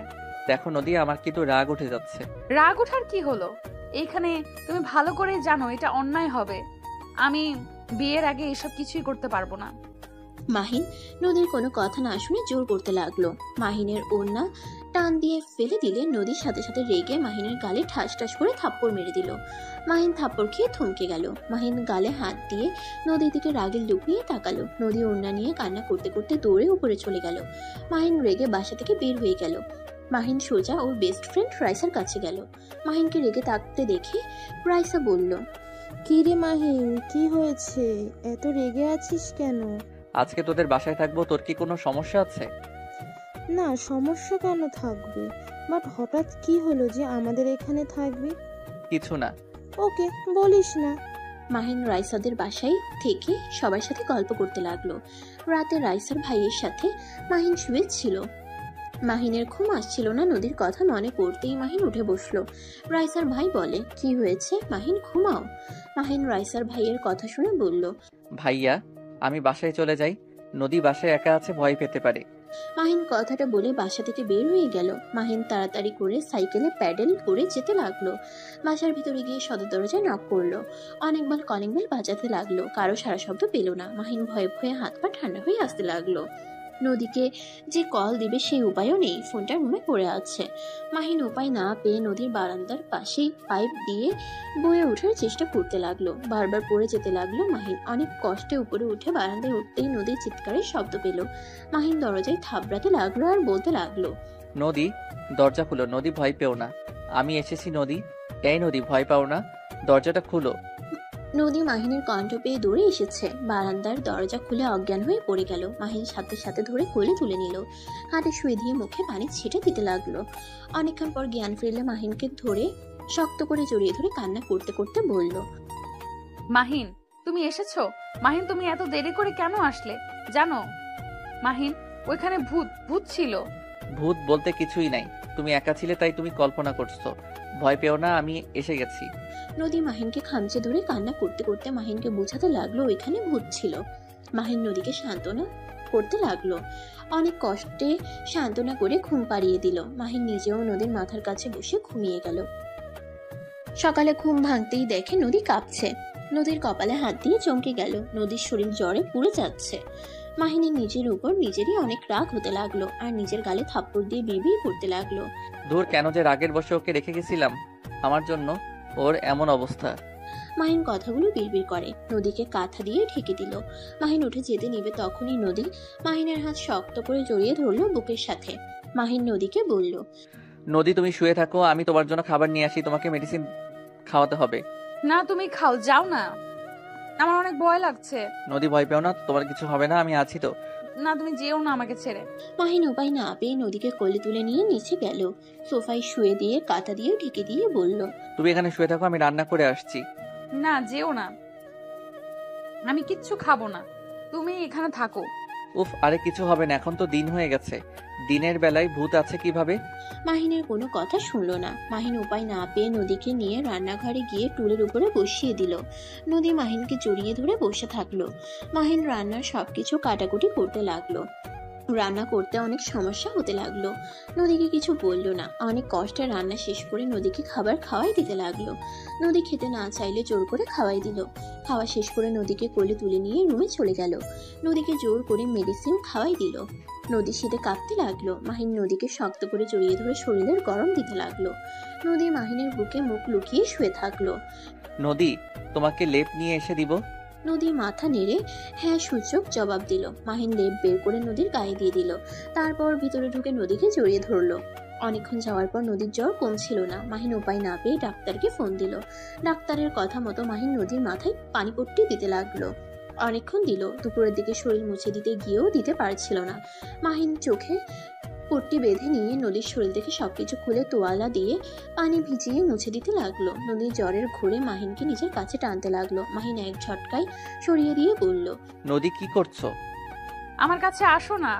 দেখো নদী, আমার কিন্তু রাগ উঠে যাচ্ছে। রাগ ওঠার কি হলো? এইখানে তুমি ভালো করে জানো এটা অন্যায় হবে। আমি বিয়ের আগে এসব কিছুই করতে পারবো না। মাহিন নদীর কোনো কথা না শুনে জোর করতে লাগলো। মাহিনের ওড়না টান দিয়ে ফেলে দিলে নদীর সাথে সাথে রেগে মাহিনের গালে ঠাস ঠাস করে থাপ্পড় মেরে দিল। মাহিন থাপ্পড় খেয়ে থমকে গেল। মাহিন গালে হাত দিয়ে নদীর দিকে রাগের লুক নিয়ে তাকালো। নদী ওড়না নিয়ে কান্না করতে করতে দৌড়ে উপরে চলে গেল। মাহিন রেগে বাসা থেকে বের হয়ে গেল। মাহিন সোজা ওর বেস্ট ফ্রেন্ড রাইসার কাছে গেল। মাহিনকে রেগে তাকতে দেখে রাইসা বলল, কি রে মাহিন, কি হয়েছে? এত রেগে আছিস কেন? আজকে তোদের বাসায় থাকবো, তোর কি কোনো সমস্যা আছে? না, সমস্যা কেন থাকবে, বাট হঠাৎ কি হলো যে আমাদের এখানে থাকবি? কিছু না। ওকে, বলিস না। মাহিন রাইসাদের বাসায় থেকে সবার সাথে গল্প করতে লাগলো। রাতে রাইসার ভাইয়ের সাথে মাহিন শুয়েছিল। মাহিনের ঘুম আসছিল না। নদীর কথা মনে পড়তেই মাহিন উঠে বসলো। রাইসার ভাই বলে, কি হয়েছে মাহিন, ঘুমাও। মাহিন রাইসার ভাইয়ের কথা শুনে বলল, ভাইয়া, আমি বাসায় চলে যাই। নদী বাসায় একা আছে, ভয় পেতে পারে। মাহিন কথাটা বলে বাসা থেকে বের হয়ে গেল। মাহিন তাড়াতাড়ি করে সাইকেলে প্যাডেল করে যেতে লাগলো। বাসার ভিতরে গিয়ে সদর দরজায় নক করলো। অনেকবার কলিং বেল বাজাতে লাগলো, কারো সারা শব্দ পেল না। মাহিন ভয়ে ভয়ে হাত পা ঠান্ডা হয়ে আসতে লাগলো। নদীকে যে কল দিবে সেই উপায়ও নেই, ফোনটা রুমে পড়ে আছে। মাহিন উপায় না পেয়ে নদীর বারান্দার পাশেই পাইপ দিয়ে বয়ে ওঠার চেষ্টা করতে লাগলো। বারবার পড়ে যেতে লাগলো। মাহিন অনেক কষ্টে উপরে উঠে বারান্দায় উঠতেই নদীর চিৎকারের শব্দ পেল। মাহিন দরজায় থাবড়াতে লাগলো আর বলতে লাগলো, নদী, দরজা খুলো। নদী, ভয় পেও না, আমি এসেছি। নদী, এই নদী, ভয় পাও না, দরজাটা খুলো। নদী মাহিনের কণ্ঠ পেয়ে দৌড়ে এসেছে। বারান্দার দরজা খুলে অজ্ঞান হয়ে পড়ে গেল। মাহিন সাথে সাথে ধরে কোলে তুলে নিল। হাতে শুয়ে দিয়ে মুখে পানি ছিটে দিতে লাগলো। অনেকক্ষণ পর জ্ঞান ফিরলে মাহিনকে ধরে শক্ত করে জড়িয়ে ধরে কান্না করতে করতে বলল, মাহিন, তুমি এসেছো? মাহিন, তুমি এত দেরি করে কেন আসলে জানো? মাহিন, ওইখানে ভূত ভূত ছিল। ভূত বলতে কিছুই নাই, তুমি একা ছিলে তাই তুমি কল্পনা করছো। ভয় পেও না, আমি এসে গেছি। নদী মাহিনকে খামচে ধরে কান্না করতে করতে মাহিনকে বোঝাতে লাগলো ওইখানে ভূত ছিল। মাহিন নদীকে সান্ত্বনা করতে লাগলো। অনেক কষ্টে সান্ত্বনা করে ঘুম পাড়িয়ে দিল। মাহিন নিজেও নদীর মাথার কাছে বসে ঘুমিয়ে গেল। সকালে ঘুম ভাঙতেই দেখে নদী কাঁপছে। নদীর কপালে হাত দিয়ে চমকে গেল। নদীর শরীর জ্বরে পুড়ে যাচ্ছে। মাহিনের নিজের উপর নিজেরই অনেক রাগ হতে লাগলো আর নিজের গালে থাপ্পড় দিয়ে বিড়বিড় করতে লাগলো। দূর, কেন যে রাগের বসে ওকে রেখে গেছিলাম, আমার জন্য ওর এমন অবস্থা। মাহিন কথাগুলো বিড়বিড় করে। নদীকে কাঁথা দিয়ে ঢেকে দিল। মাহিন উঠে যেতে নিবে তখনই নদী মাহিনের হাত শক্ত করে জড়িয়ে ধরলো বুকের সাথে। মাহিন নদীকে বলল, নদী তুমি শুয়ে থাকো, আমি তোমার জন্য খাবার নিয়ে আসি, তোমাকে মেডিসিন খাওয়াতে হবে। না তুমি খাও, যাও না, আমার অনেক ভয় লাগছে। নদী ভয় পেও না, তোমার কিছু হবে না, আমি আছি তো। না তুমি যেও না আমাকে ছেড়ে। মাহিন উপায় না পেয়ে নদীকে কোলে তুলে নিয়ে নিচে গেল। সোফায় শুয়ে দিয়ে কাঁথা দিয়ে ঢেকে দিয়ে বলল, তুমি এখানে শুয়ে থাকো, আমি রান্না করে আসছি। না যেও না, আমি কিচ্ছু খাবো না, তুমি এখানে থাকো। উফ, আরে কিছু হবে না, এখন তো দিন হয়ে গেছে, দিনের বেলায় ভূত আছে কিভাবে? মাহিনের কোনো কথা শুনলো না। মাহিন উপায় না পেয়ে নদীকে নিয়ে রান্নাঘরে গিয়ে টুলের উপরে বসিয়ে দিল। নদী মাহিনকে জড়িয়ে ধরে বসে থাকলো। মাহিন রান্নার সবকিছু কাটাকুটি করতে লাগলো। রান্না করতে অনেক সমস্যা হতে লাগলো। নদীকে কিছু বললো না। অনেক কষ্টে রান্না শেষ করে নদীকে খাবার খাওয়াই দিতে লাগলো। নদী খেতে না চাইলে জোর করে খাওয়াই দিল। খাওয়া শেষ করে নদীকে কোলে তুলে নিয়ে রুমে চলে গেল। নদীকে জোর করে মেডিসিন খাওয়াই দিল। নদী শীতে কাঁপতে লাগলো। মাহিন নদীকে শক্ত করে জড়িয়ে ধরে শরীরের গরম দিতে লাগলো। নদী মাহিনের বুকে মুখ লুকিয়ে শুয়ে থাকলো। নদী, তোমাকে লেপ নিয়ে এসে দিব? নদী মাথা নেড়ে হ্যাঁ সূচক জবাব দিল। মাহিন লেপ বের করে নদীর গায়ে দিয়ে দিল। তারপর ভিতরে ঢুকে নদীকে জড়িয়ে ধরলো। অনেকক্ষণ যাওয়ার পর নদীর জ্বর কমছিল না। মাহিন উপায় না পেয়ে ডাক্তারকে ফোন দিল। ডাক্তারের কথা মতো মাহিন নদীর মাথায় পানি পট্টি দিতে লাগলো। অনেকক্ষণ দিল। দুপুরের দিকে শরীর মুছে দিতে গিয়েও দিতে পারছিল না। মাহিন চোখে পট্টি বেঁধে নিয়ে নদীর শরীর থেকে সবকিছু খুলে তোয়ালা দিয়ে পানি ভিজিয়ে মুছে দিতে লাগলো। নদীর জ্বরের ঘোরে মাহিনকে নিজের কাছে টানতে লাগলো। মাহিন এক ঝটকায় সরিয়ে দিয়ে বলল, নদী কি করছো? আমার কাছে আসো না,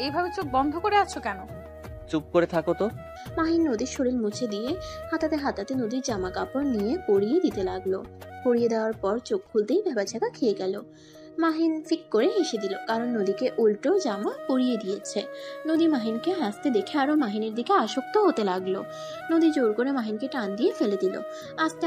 এইভাবে চোখ বন্ধ করে আছো কেন? চুপ করে থাকো তো। মাহিন নদীর শরীর মুছে দিয়ে হাতাতে হাতাতে নদীর জামা কাপড় নিয়ে পরিয়ে দিতে লাগলো। পরিয়ে দেওয়ার পর চোখ খুলতেই ভেবাচাকা খেয়ে গেল। মাহিন ফিক করে হেসে দিল, কারণ নদীকে উল্টো জামা পরিয়ে দিয়েছে। নদী মাহিনকে হাসতে দেখে আরো মাহিনের দিকে আসক্ত হতে লাগলো। নদী জোর করে মাহিনকে টান দিয়ে ফেলে দিল। আস্তে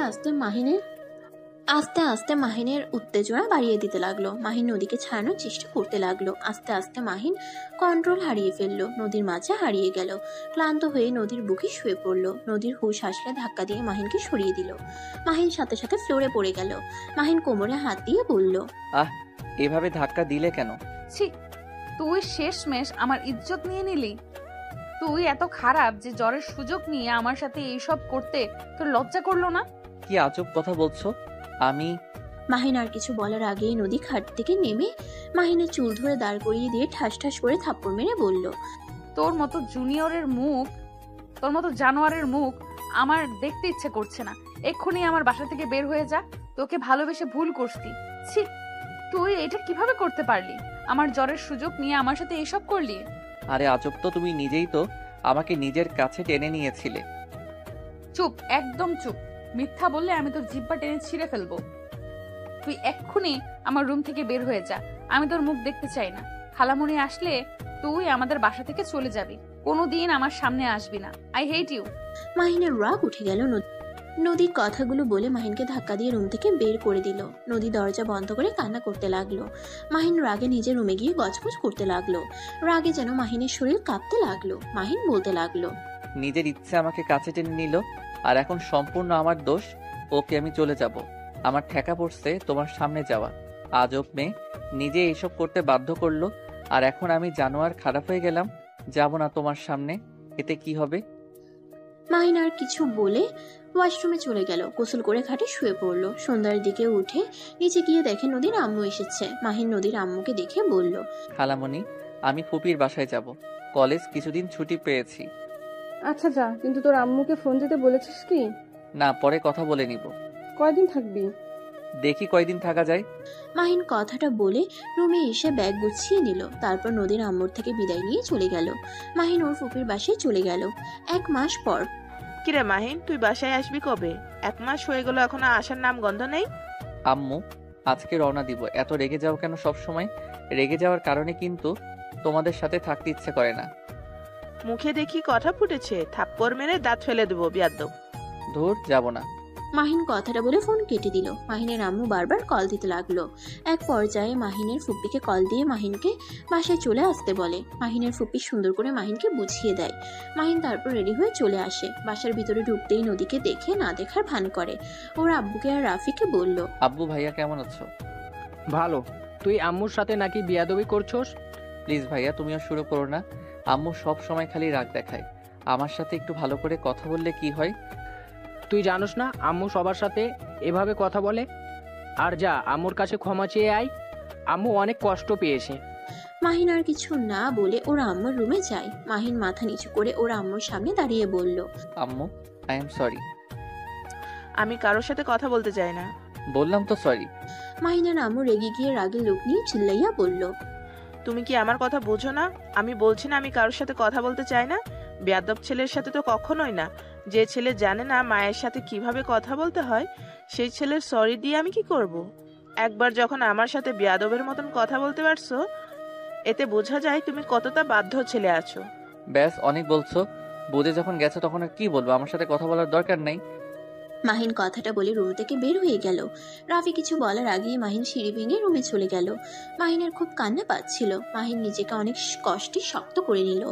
আস্তে মাহিনের উত্তেজনা বাড়িয়ে দিতে লাগলো। মাহিন নদীকে ছাড়ানোর চেষ্টা করতে লাগলো। আস্তে আস্তে মাহিন কন্ট্রোল হারিয়ে ফেললো। নদীর মাঝে হারিয়ে গেল। ক্লান্ত হয়ে নদীর বুকে শুয়ে পড়লো। নদীর হুঁশ আসলে ধাক্কা দিয়ে মাহিনকে সরিয়ে দিল। মাহিন সাথে সাথে ফ্লোরে পড়ে গেল। মাহিন কোমরে হাত দিয়ে বলল, আহ, এভাবে ধাক্কা দিলে কেন? ছি, তুই শেষমেশ আমার ইজ্জত নিয়ে নিলি। তুই এত খারাপ যে জ্বরের সুযোগ নিয়ে আমার সাথে এইসব করতে তোর লজ্জা করলো না? কি আজব কথা বলছো? আমি মাহিন আর কিছু বলার আগেই নদী খাট থেকে নেমে মাহিনের চুল ধরে দাঁড় করিয়ে দিয়ে ঠাস ঠাস করে থাপ্পড় মেরে বলল, তোর মতো জুনিয়রের মুখ, তোর মতো জানোয়ারের মুখ আমার দেখতে ইচ্ছে করছে না। এক্ষুনি আমার বাসা থেকে বের হয়ে যা। তোকে ভালোবেসে ভুল করছি। ছি, তুই এটা কিভাবে করতে পারলি? আমার জ্বরের সুযোগ নিয়ে আমার সাথে এসব করলি? আরে আজব তো, তুমি নিজেই তো আমাকে নিজের কাছে টেনে নিয়েছিলে। চুপ, একদম চুপ। মিথ্যা বললে আমি তোর জিহ্বা টেনে ছিঁড়ে ফেলবো। তুই এক্ষুনি আমার রুম থেকে বের হয়ে যা। আমি তোর মুখ দেখতে চাই না। খালামণি আসলে তুই আমাদের বাসা থেকে চলে যাবি। কোনোদিন আমার সামনে আসবি না। I hate you. মাহিনের রাগ উঠে গেল। নদী কথাগুলো বলে মাহিনকে ধাক্কা দিয়ে রুম থেকে বের করে দিল। নদী দরজা বন্ধ করে কান্না করতে লাগলো। মাহিন রাগে নিজের রুমে গিয়ে গজগজ করতে লাগলো। রাগে যেন মাহিনের শরীর কাঁপতে লাগলো। মাহিন বলতে লাগলো, নিজের ইচ্ছে আমাকে কাছে টেনে নিল, আর এখন সম্পূর্ণ আমার দোষ। ওকে, আমি চলে যাব। আমার ঠেকা পড়ছে তোমার সামনে যাওয়া। আজব মেয়ে, নিজে এইসব করতে বাধ্য করলো, আর এখন আমি জানোয়ার খারাপ হয়ে গেলাম। যাব না তোমার সামনে, এতে কি হবে? মাহিন আর কিছু বলে ওয়াশরুমে চলে গেল। গোসল করে খাটে শুয়ে পড়লো। সন্ধ্যার দিকে উঠে নিচে গিয়ে দেখে নদীর আম্মু এসেছে। মাহিন নদীর আম্মুকে দেখে বলল, খালামণি, আমি ফুপির বাসায় যাব। কলেজ কিছুদিন ছুটি পেয়েছি। আচ্ছা যা, কিন্তু তোর আম্মুকে ফোন দিতে বলেছিস কি? না, পরে কথা বলে নিব। কয়দিন থাকবি? দেখি কয়দিন থাকা যায়। মাহিন কথাটা বলে রুমে এসে ব্যাগ গুছিয়ে নিল। তারপর নদীর আম্মুর থেকে বিদায় নিয়ে চলে গেল। মাহিন ওর ফুপির বাসায় চলে গেল। 1 মাস পর। কিরে মাহিন, তুই বাসায় আসবি কবে? 1 মাস হয়ে গেল, এখনো আসার নাম গন্ধ নেই। আম্মু, আজকে রওনা দিব। এত রেগে যাও কেন সব সময়? রেগে যাওয়ার কারণে কিন্তু তোমাদের সাথে থাকতে ইচ্ছে করে না। মুখে দেখি কথা ফুটেছে, থাপ্পড় মেরে দাঁত ফেলে দেবো বিয়াদ্দব। ধুর, যাব না। মাহিন কথাটা বলে ফোন কেটে দিল। মাহিনের আম্মু বারবার কল দিতে লাগলো। এক পর্যায়ে মাহিনের ফুপ্পিকে কল দিয়ে মাহিনকে বাসায় চলে আসতে বলে। মাহিনের ফুপ্পি সুন্দর করে মাহিনকে বুঝিয়ে দেয়। মাহিন তারপর রেডি হয়ে চলে আসে। বাসার ভিতরে ঢুকতেই নদীকে দেখে না দেখার ভান করে। ওর আব্বুকে আর রাফিকে বলল, আব্বু ভাইয়া কেমন আছো? ভালো। তুই আম্মুর সাথে নাকি বিয়াদবি করছস? প্লিজ ভাইয়া তুমিও শুরু করো না। আম্মু সব সময় খালি রাগ দেখায়। আমার সাথে একটু ভালো করে কথা বললে কি হয়? তুই জানোস না আম্মু সবার সাথে এভাবে কথা বলে? আর যা আম্মুর কাছে ক্ষমা চেয়ে আয়। আম্মু অনেক কষ্ট পেয়েছে। মাহিন আর কিছু না বলে ওর আম্মুর রুমে যায়। মাহিন মাথা নিচু করে ওর আম্মুর সামনে দাঁড়িয়ে বলল, আম্মু আই এম সরি। আমি কারোর সাথে কথা বলতে চাই না। বললাম তো সরি। মাহিনের আম্মু রেগে গিয়ে রাগের লোক নিয়ে চিল্লাইয়া বলল, তুমি কি আমার কথা বোঝো না? আমি বলছি না আমি কারোর সাথে কথা বলতে চাই না। বেয়াদব ছেলের সাথে তো কখনোই না। যে ছেলে জানে না মায়ের সাথে কিভাবে কথা বলতে হয়, সেই ছেলের সরি দিয়ে আমি কি করব? একবার যখন আমার সাথে বেয়াদবের মতন কথা বলতে পারছো, এতে বোঝা যায় তুমি কতটা বাধ্য ছেলে আছো। ব্যাস অনেক বলছো। বুঝে যখন গেছো তখন আর কি বলবো? আমার সাথে কথা বলার দরকার নেই। মাহিন কথাটা বলে রুম থেকে বের হয়ে গেল। রাফি কিছু বলার আগেই মাহিন সিঁড়ি ভেঙে রুমে চলে গেল। মাহিনের খুব কান্না পাচ্ছিল। মাহিন নিজেকে অনেক কষ্টে শক্ত করে নিল।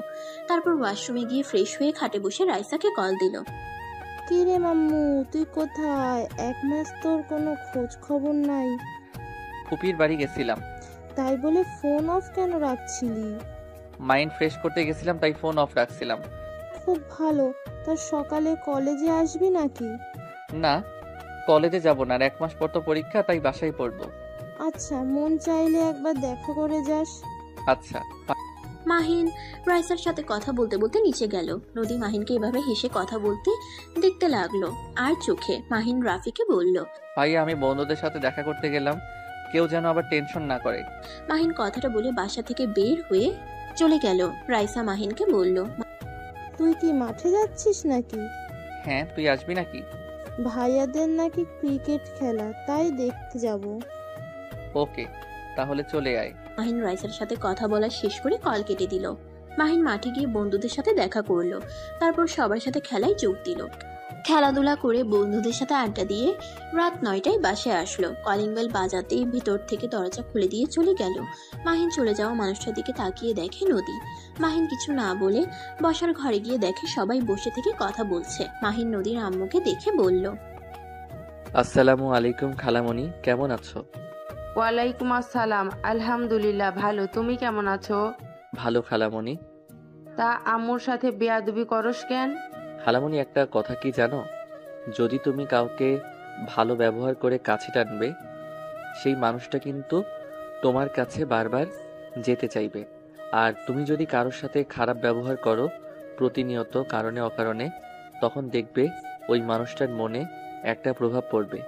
তারপর ওয়াশরুমে গিয়ে ফ্রেশ হয়ে খাটে বসে রাইসাকে কল দিল। কি রে মাম্মু, তুই কোথায়? এক মাস তোর কোনো খোঁজ খবর নাই। ফুপির বাড়ি গেছিলাম। তাই বলে ফোন অফ কেন রাখছিলি? মাইন্ড ফ্রেশ করতে গেছিলাম, তাই ফোন অফ রাখছিলাম। খুব ভালো। তা সকালে কলেজে আসবি নাকি? না, কলেজে যাব না। আর 1 মাস পর তো পরীক্ষা, তাই বাসায় পড়বো। আচ্ছা, মন চাইলে একবার দেখা করে যাস। আচ্ছা। মাহিন রাইসার সাথে কথা বলতে বলতে নিচে গেল। নদী মাহিনকে এভাবে হেসে কথা বলতে দেখতে লাগলো। আর চোখে মাহিন রাফিকে বলল, ভাই আমি বন্ধুদের সাথে দেখা করতে গেলাম, কেউ যেন আবার টেনশন না করে। মাহিন কথাটা বলে বাসা থেকে বের হয়ে চলে গেল। রাইসা মাহিনকে বলল, তুই কি মাঠে যাচ্ছিস নাকি? হ্যাঁ, তুই আসবি নাকি? ভাইয়াদের নাকি ক্রিকেট খেলা, তাই দেখতে যাব। ওকে, তাহলে চলে আয়। মাহিন রাইসার সাথে কথা বলা শেষ করে কল কেটে দিল। মাহিন মাঠে গিয়ে বন্ধুদের সাথে দেখা করলো। তারপর সবার সাথে খেলায় যোগ দিল। খেলাধুলা করে বন্ধুদের সাথে আড্ডা দিয়ে রাত 9টায় বাসায় আসলো। কলিং বেল বাজাতেই ভিতর থেকে দরজা খুলে দিয়ে চলে গেল। মাহিন চলে যাওয়া মানুষটার দিকে তাকিয়ে দেখে নদী। মাহিন কিছু না বলে বসার ঘরে গিয়ে দেখে সবাই বসে থেকে কথা বলছে। মাহিন নদীর আম্মুকে দেখে বলল, আসসালামু আলাইকুম খালামণি, কেমন আছো? ওয়ালাইকুম আসসালাম। আলহামদুলিল্লাহ ভালো। তুমি কেমন আছো? ভালো খালামণি। তা আম্মুর সাথে বেয়াদবি করস কেন? খালামণি একটা কথা কি জানো? যদি তুমি কাউকে ভালো ব্যবহার করে কাছে টানবে, সেই মানুষটা কিন্তু তোমার কাছে বারবার যেতে চাইবে। আর তুমি যদি কারোর সাথে খারাপ ব্যবহার করো প্রতিনিয়ত কারণে অকারণে, তখন দেখবে ওই মানুষটার মনে একটা প্রভাব পড়বে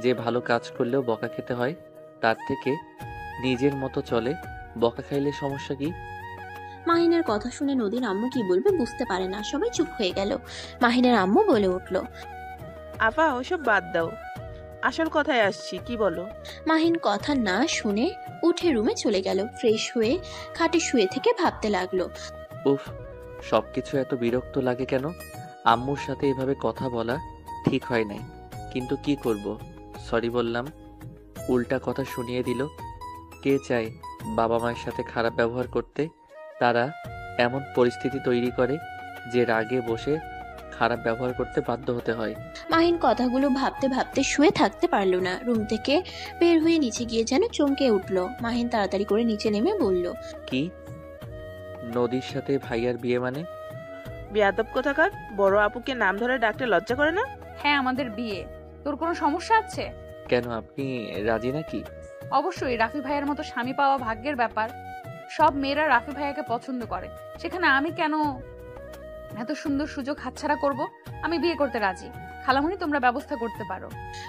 যে ভালো কাজ করলেও বকা খেতে হয়, তার থেকে নিজের মতো চলে। বকা খাইলে সমস্যা কি? মাহিনের কথা শুনে নদীর আম্মু কি বলবে বুঝতে পারে না। সবাই চুপ হয়ে গেল। মাহিনের আম্মু বলে উঠল, আপা ওসব বাদ দাও, আসল কথায় আসছি, কি বলো? মাহিন কথা না শুনে উঠে রুমে চলে গেল। ফ্রেশ হয়ে খাটে শুয়ে থেকে ভাবতে লাগলো, উফ, সবকিছু এত বিরক্ত লাগে কেন? আম্মুর সাথে এভাবে কথা বলা ঠিক হয় নাই, কিন্তু কি করব? সরি বললাম, উল্টা কথা শুনিয়ে দিল। কে চায় বাবা মায়ের সাথে খারাপ ব্যবহার করতে? তারা এমন পরিস্থিতি তৈরি করে যে রাগে বসে খারাপ ব্যবহার করতে বাধ্য হতে হয়। মাহিন কথাগুলো ভাবতে ভাবতে শুয়ে থাকতে পারল না। রুম থেকে বের হয়ে নিচে গিয়ে যেন চমকে উঠল। মাহিন তাড়াতাড়ি করে নিচে নেমে বলল, কি? নদীর সাথে ভাইয়ার বিয়ে মানে? বেয়াদব কোথাকার! বড় আপুকে নাম ধরে ডাকতে লজ্জা করে না? হ্যাঁ, আমাদের বিয়ে। তোর কোনো সমস্যা আছে? কেন, আপনি রাজি নাকি? অবশ্যই। রাফি ভাইয়ের মতো স্বামী পাওয়া ভাগ্যের ব্যাপার। সব মেয়েরা রাফি ভাইয়াকে পছন্দ করে, সেখানে আমি কেন এত সুন্দর সুযোগ হাতছাড়া করব? আমি বিয়ে করতে রাজি। খালামণি তোমরা ব্যবস্থা করতে পারো।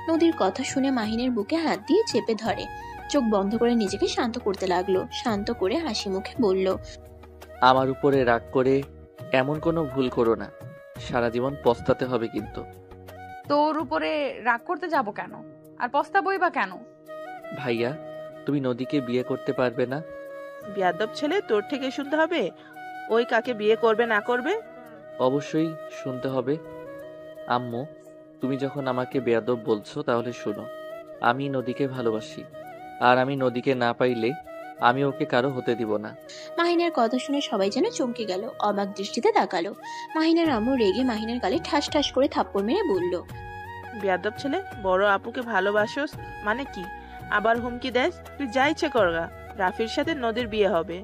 নদীর কথা শুনে মাহিনের বুকে হাত দিয়ে চেপে ধরে। চোখ বন্ধ করে নিজেকে শান্ত করতে লাগলো। শান্ত করে হাসি মুখে বলল, আমার উপরে রাগ করে এমন কোনো ভুল করো না, সারা জীবন পস্তাতে হবে কিন্তু। তোর উপরে রাগ করতে যাব কেন? আর পস্তাবই বা কেন? ভাইয়া, তুমি নদীকে বিয়ে করতে পারবে না? বেয়াদব ছেলে, তোর থেকে শুনতে হবে ওই কাকে বিয়ে করবে না করবে? অবশ্যই শুনতে হবে। আম্মু, তুমি যখন আমাকে বেয়াদব বলছো তাহলে শোনো, আমি নদীকে ভালোবাসি, আর আমি নদীকে না পাইলে আমি ওকে কারো হতে দিব না। মাহিনের কথা শুনে সবাই যেন চমকে গেল, অবাক দৃষ্টিতে তাকালো। মাহিনের আম্মু রেগে মাহিনের গালে ঠাস ঠাস করে থাপ্পড় মেরে বলল, বেয়াদব ছেলে, বড় আপুকে ভালোবাসোস মানে কি? আবার হুমকি দেস? তুই যা ইচ্ছে করগা, রাফির সাথে নদীর বিয়ে হবে।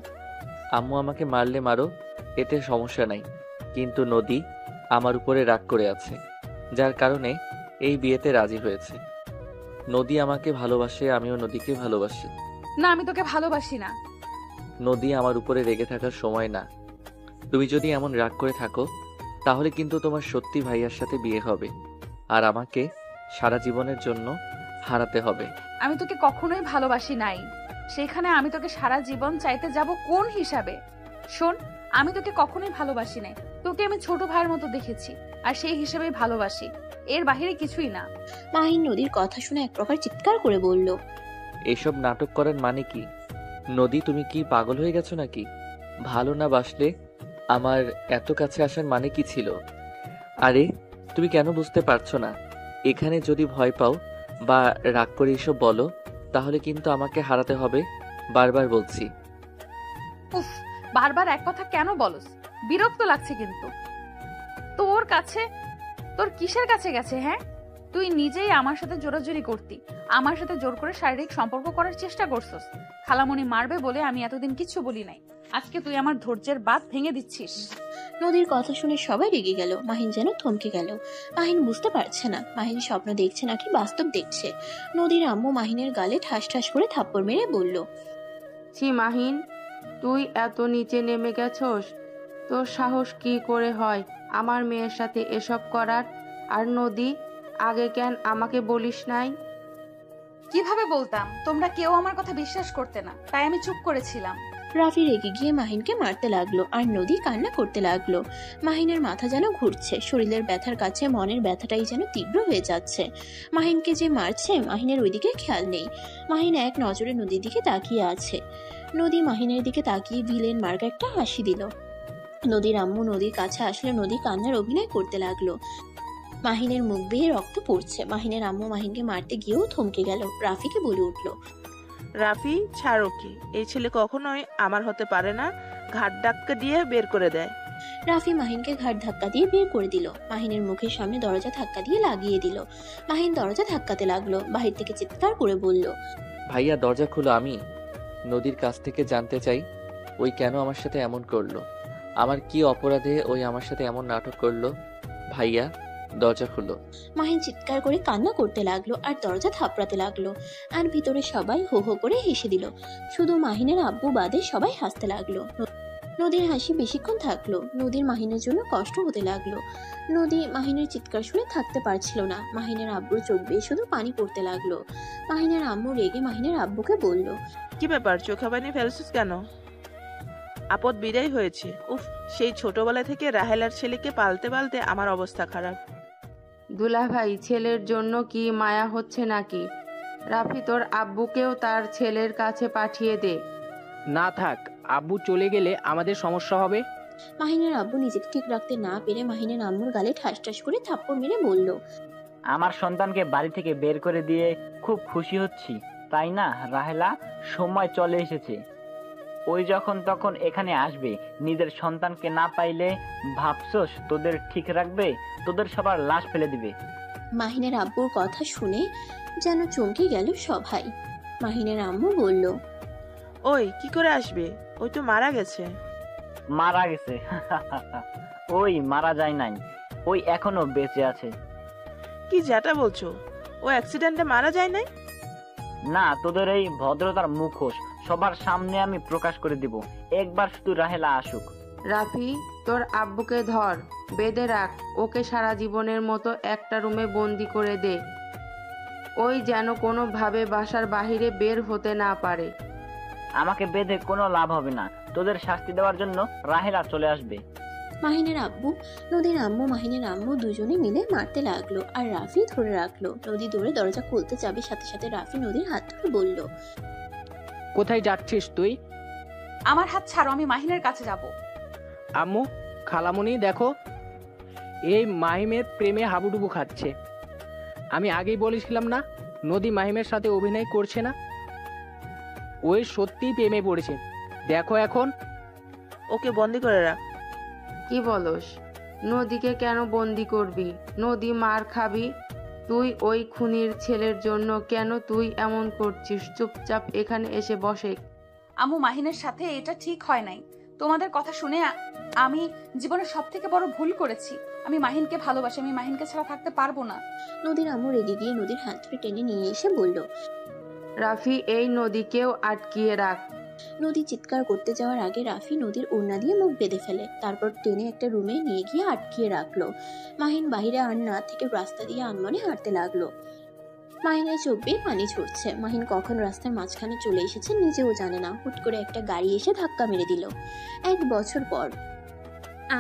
আম্মু আমাকে মারলে মারো, এতে সমস্যা নাই, কিন্তু নদী আমার উপরে রাগ করে আছে, যার কারণে এই বিয়েতে রাজি হয়েছে। নদী আমাকে ভালোবাসে, আমিও নদীকে ভালোবাসি। না, আমি তোকে ভালোবাসি না। নদী আমার উপরে রেগে থাকার সময় না। তুমি যদি এমন রাগ করে থাকো তাহলে কিন্তু তোমার সত্যি ভাইয়ার সাথে বিয়ে হবে, আর আমাকে সারা জীবনের জন্য হারাতে হবে। আমি তোকে কখনোই ভালোবাসি নাই, সেখানে আমি তোকে সারা জীবন চাইতে যাব কোন হিসাবে? শোন, আমি তোকে কখনোই ভালোবাসি নাই, তোকে আমি ছোট ভাইয়ের মতো দেখেছি, আর সেই হিসেবেই ভালোবাসি, এর বাহিরে কিছুই না। মাহিন নদীর কথা শুনে এক প্রকার চিৎকার করে বলল, এসব নাটক করার মানে কি? নদী, তুমি কি পাগল হয়ে গেছো নাকি? ভালো না বাসলে আমার এত কাছে আসার মানে কি ছিল? আরে তুমি কেন বুঝতে পারছো না? এখানে যদি ভয় পাও বা রাগ করে এসব বলো তাহলে কিন্তু আমাকে হারাতে হবে, বারবার বলছি। উফ, বারবার এক কথা কেন বলস? বিরক্ত লাগছে কিন্তু। তোর কাছে, তোর কিসের কাছে গেছে? হ্যাঁ, তুই নিজেই আমার সাথে জোরাজুরি করতি, আমার সাথে জোর করে শারীরিক সম্পর্ক করার চেষ্টা করছস। খালামণি মারবে বলে আমি এতদিন কিচ্ছু বলি নাই, আজকে তুই আমার ধৈর্যের বাঁধ ভেঙে দিচ্ছিস। নদীর কথা শুনে সবাই রেগে গেল। মাহিন যেন থমকে গেল। মাহিন বুঝতে পারছে না মাহিন স্বপ্ন দেখছে নাকি বাস্তব দেখছে। নদীর আম্মু মাহিনের গালে ঠাস ঠাস করে থাপ্পড় মেরে বলল, ছি মাহিন, তুই এত নিচে নেমে গেছস? তোর সাহস কি করে হয় আমার মেয়ের সাথে এসব করার? আর নদী, আগে কেন আমাকে বলিস নাই? কিভাবে বলতাম? তোমরা কেউ আমার কথা বিশ্বাস করতে না, তাই আমি চুপ করেছিলাম। রাফি রেগে গিয়ে মাহিনকে মারতে লাগলো আর নদী কান্না করতে লাগলো। মাহিনের মাথা যেন ঘুরছে, শরীরের ব্যথার কাছে মনের ব্যথাটাই যেন তীব্র হয়ে যাচ্ছে। মাহিনকে যে মারছে মাহিনের ওইদিকে খেয়াল নেই। মাহিন এক নজরে নদীর দিকে তাকিয়ে আছে। নদী মাহিনের দিকে তাকিয়ে ভিলেন মার্কা একটা হাসি দিল। নদীর আম্মু নদীর কাছে আসলে নদী কান্নার অভিনয় করতে লাগলো। মাহিনের মুখ বেয়ে রক্ত পড়ছে। মাহিনের আম্মু মাহিনকে মারতে গিয়েও থমকে গেল। রাফিকে বলে উঠল, রাফি, ছাড়ো কি? এই ছেলে কখনোই আমার হতে পারে না, ঘাট ধাক্কা দিয়ে বের করে দেয়। রাফি মাহিনকে ঘাট ধাক্কা দিয়ে বের করে দিল। মাহিনের মুখের সামনে দরজা ধাক্কা দিয়ে লাগিয়ে দিল। মাহিন দরজা ধাক্কাতে লাগলো। বাহির থেকে চিৎকার করে বলল, ভাইয়া দরজা খুলো, আমি নদীর কাছ থেকে জানতে চাই ওই কেন আমার সাথে এমন করলো, আমার কি অপরাধে ওই আমার সাথে এমন নাটক করলো। ভাইয়া দরজা খুলো। মাহিন চিৎকার করে কান্না করতে লাগলো আর দরজা থাপড়াতে লাগলো। আর ভিতরে সবাই হো হো করে হেসে দিল। শুধু মাহিনের আব্বু বাদে সবাই হাসতে লাগলো। নদীর হাসি বেশিক্ষণ থাকলো। নদীর মাহিনের জন্য কষ্ট হতে লাগলো। নদী মাহিনের চিৎকার শুনে থাকতে পারছিল না। মাহিনের আব্বুর চোখ বেয়ে শুধু পানি পড়তে লাগলো। মাহিনের আম্মু রেগে মাহিনের আব্বুকে বলল, কি ব্যাপার, চোখে পানি ফেলছিস কেন? আপদ বিদায় হয়েছে। উফ, সেই ছোটবেলা থেকে রাহেলার ছেলেকে পালতে পালতে আমার অবস্থা খারাপ। দুলাভাই, ছেলের জন্য কি মায়া হচ্ছে নাকি? রাফি, তোর আব্বুকেও তার ছেলের কাছে পাঠিয়ে দে। না থাক, আব্বু চলে গেলে আমাদের সমস্যা হবে। মাহিনের আব্বু নিজেকে ঠিক রাখতে না পেরে মাহিনের আম্মুর গালে ঠাস ঠাস করে থাপ্পড় মেরে বলল, আমার সন্তানকে বাড়ি থেকে বের করে দিয়ে খুব খুশি হচ্ছি, তাই না রাহেলা? সময় চলে এসেছে, ওই যখন তখন এখানে আসবে। নিজের সন্তানকে না পাইলে ভাবছস তোদের ঠিক রাখবে? তোদের সবার লাশ ফেলে দিবে। মাহিনের আব্বুর কথা শুনে যেন চমকে গেল সবাই। মাহিনের আম্মু বলল, ওই কি করে আসবে? ওই তো মারা গেছে। মারা গেছে? ওই মারা যায় নাই, ওই এখনো বেঁচে আছে। কি যেটা বলছো? ও অ্যাক্সিডেন্টে মারা যায় নাই? না, তোদের এই ভদ্রতার মুখোশ সবার সামনে আমি প্রকাশ করে দিব। একবার শুধু রাহেলা আসুক। রাফি, তোর আব্বুকে ধর, বেঁধে রাখ, ওকে সারা জীবনের মতো একটা রুমে বন্দি করে দে। ওই যেন কোনোভাবে বাসার বাহিরে বের হতে না পারে। আমাকে বেঁধে কোনো লাভ হবে না, তোদের শাস্তি দেওয়ার জন্য রাহেলা চলে আসবে। মাহিনের আব্বু, নদীর আম্মু, মাহিনের আম্মু দুজনে মিলে মারতে লাগলো আর রাফি ধরে রাখলো। নদী দৌড়ে দরজা খুলতে যাবে, সাথে সাথে রাফি নদীর হাত ধরে বলল, কোথায় যাচ্ছিস তুই? আমার হাত ছাড়ো, আমি মাহিনের কাছে যাব। আম্মু, খালামণি দেখো, এই মাহিমের প্রেমে হাবুডুবু খাচ্ছে। আমি আগেই বলেছিলাম না নদী মাহিমের সাথে অভিনয় করছে না, ওই সত্যিই প্রেমে পড়েছে। দেখো এখন। ওকে বন্দি করে রাখ। কি বলস? নদীকে কেন বন্দি করবি? নদী মার খাবি তুই ওই খুনির ছেলের জন্য। কেন তুই এমন করছিস? চুপচাপ এখানে এসে বসে। আম্মু, মাহিনের সাথে এটা ঠিক হয় নাই। তোমাদের কথা শুনে আমি জীবনে সব থেকে বড় ভুল করেছি। আমি মাহিনকে ভালোবাসি, আমি মাহিনকে ছাড়া থাকতে পারবো না। নদীর আম্মু রেগে গিয়ে নদীর হাত ধরে টেনে নিয়ে এসে বলল, রাফি, এই নদীকেও আটকিয়ে রাখ। নদী চিৎকার করতে যাওয়ার আগে রাফি নদীর ওড়না দিয়ে মুখ বেঁধে ফেলে, তারপর টেনে একটা রুমে নিয়ে গিয়ে আটকিয়ে রাখলো। মাহিন বাহিরে আর না থেকে রাস্তা দিয়ে আনমনে হাঁটতে লাগলো। মাহিনের চোখ বেয়ে পানি ঝরছে। মাহিন কখন রাস্তার মাঝখানে চলে এসেছে নিজেও জানে না। হুট করে একটা গাড়ি এসে ধাক্কা মেরে দিল। 1 বছর পর।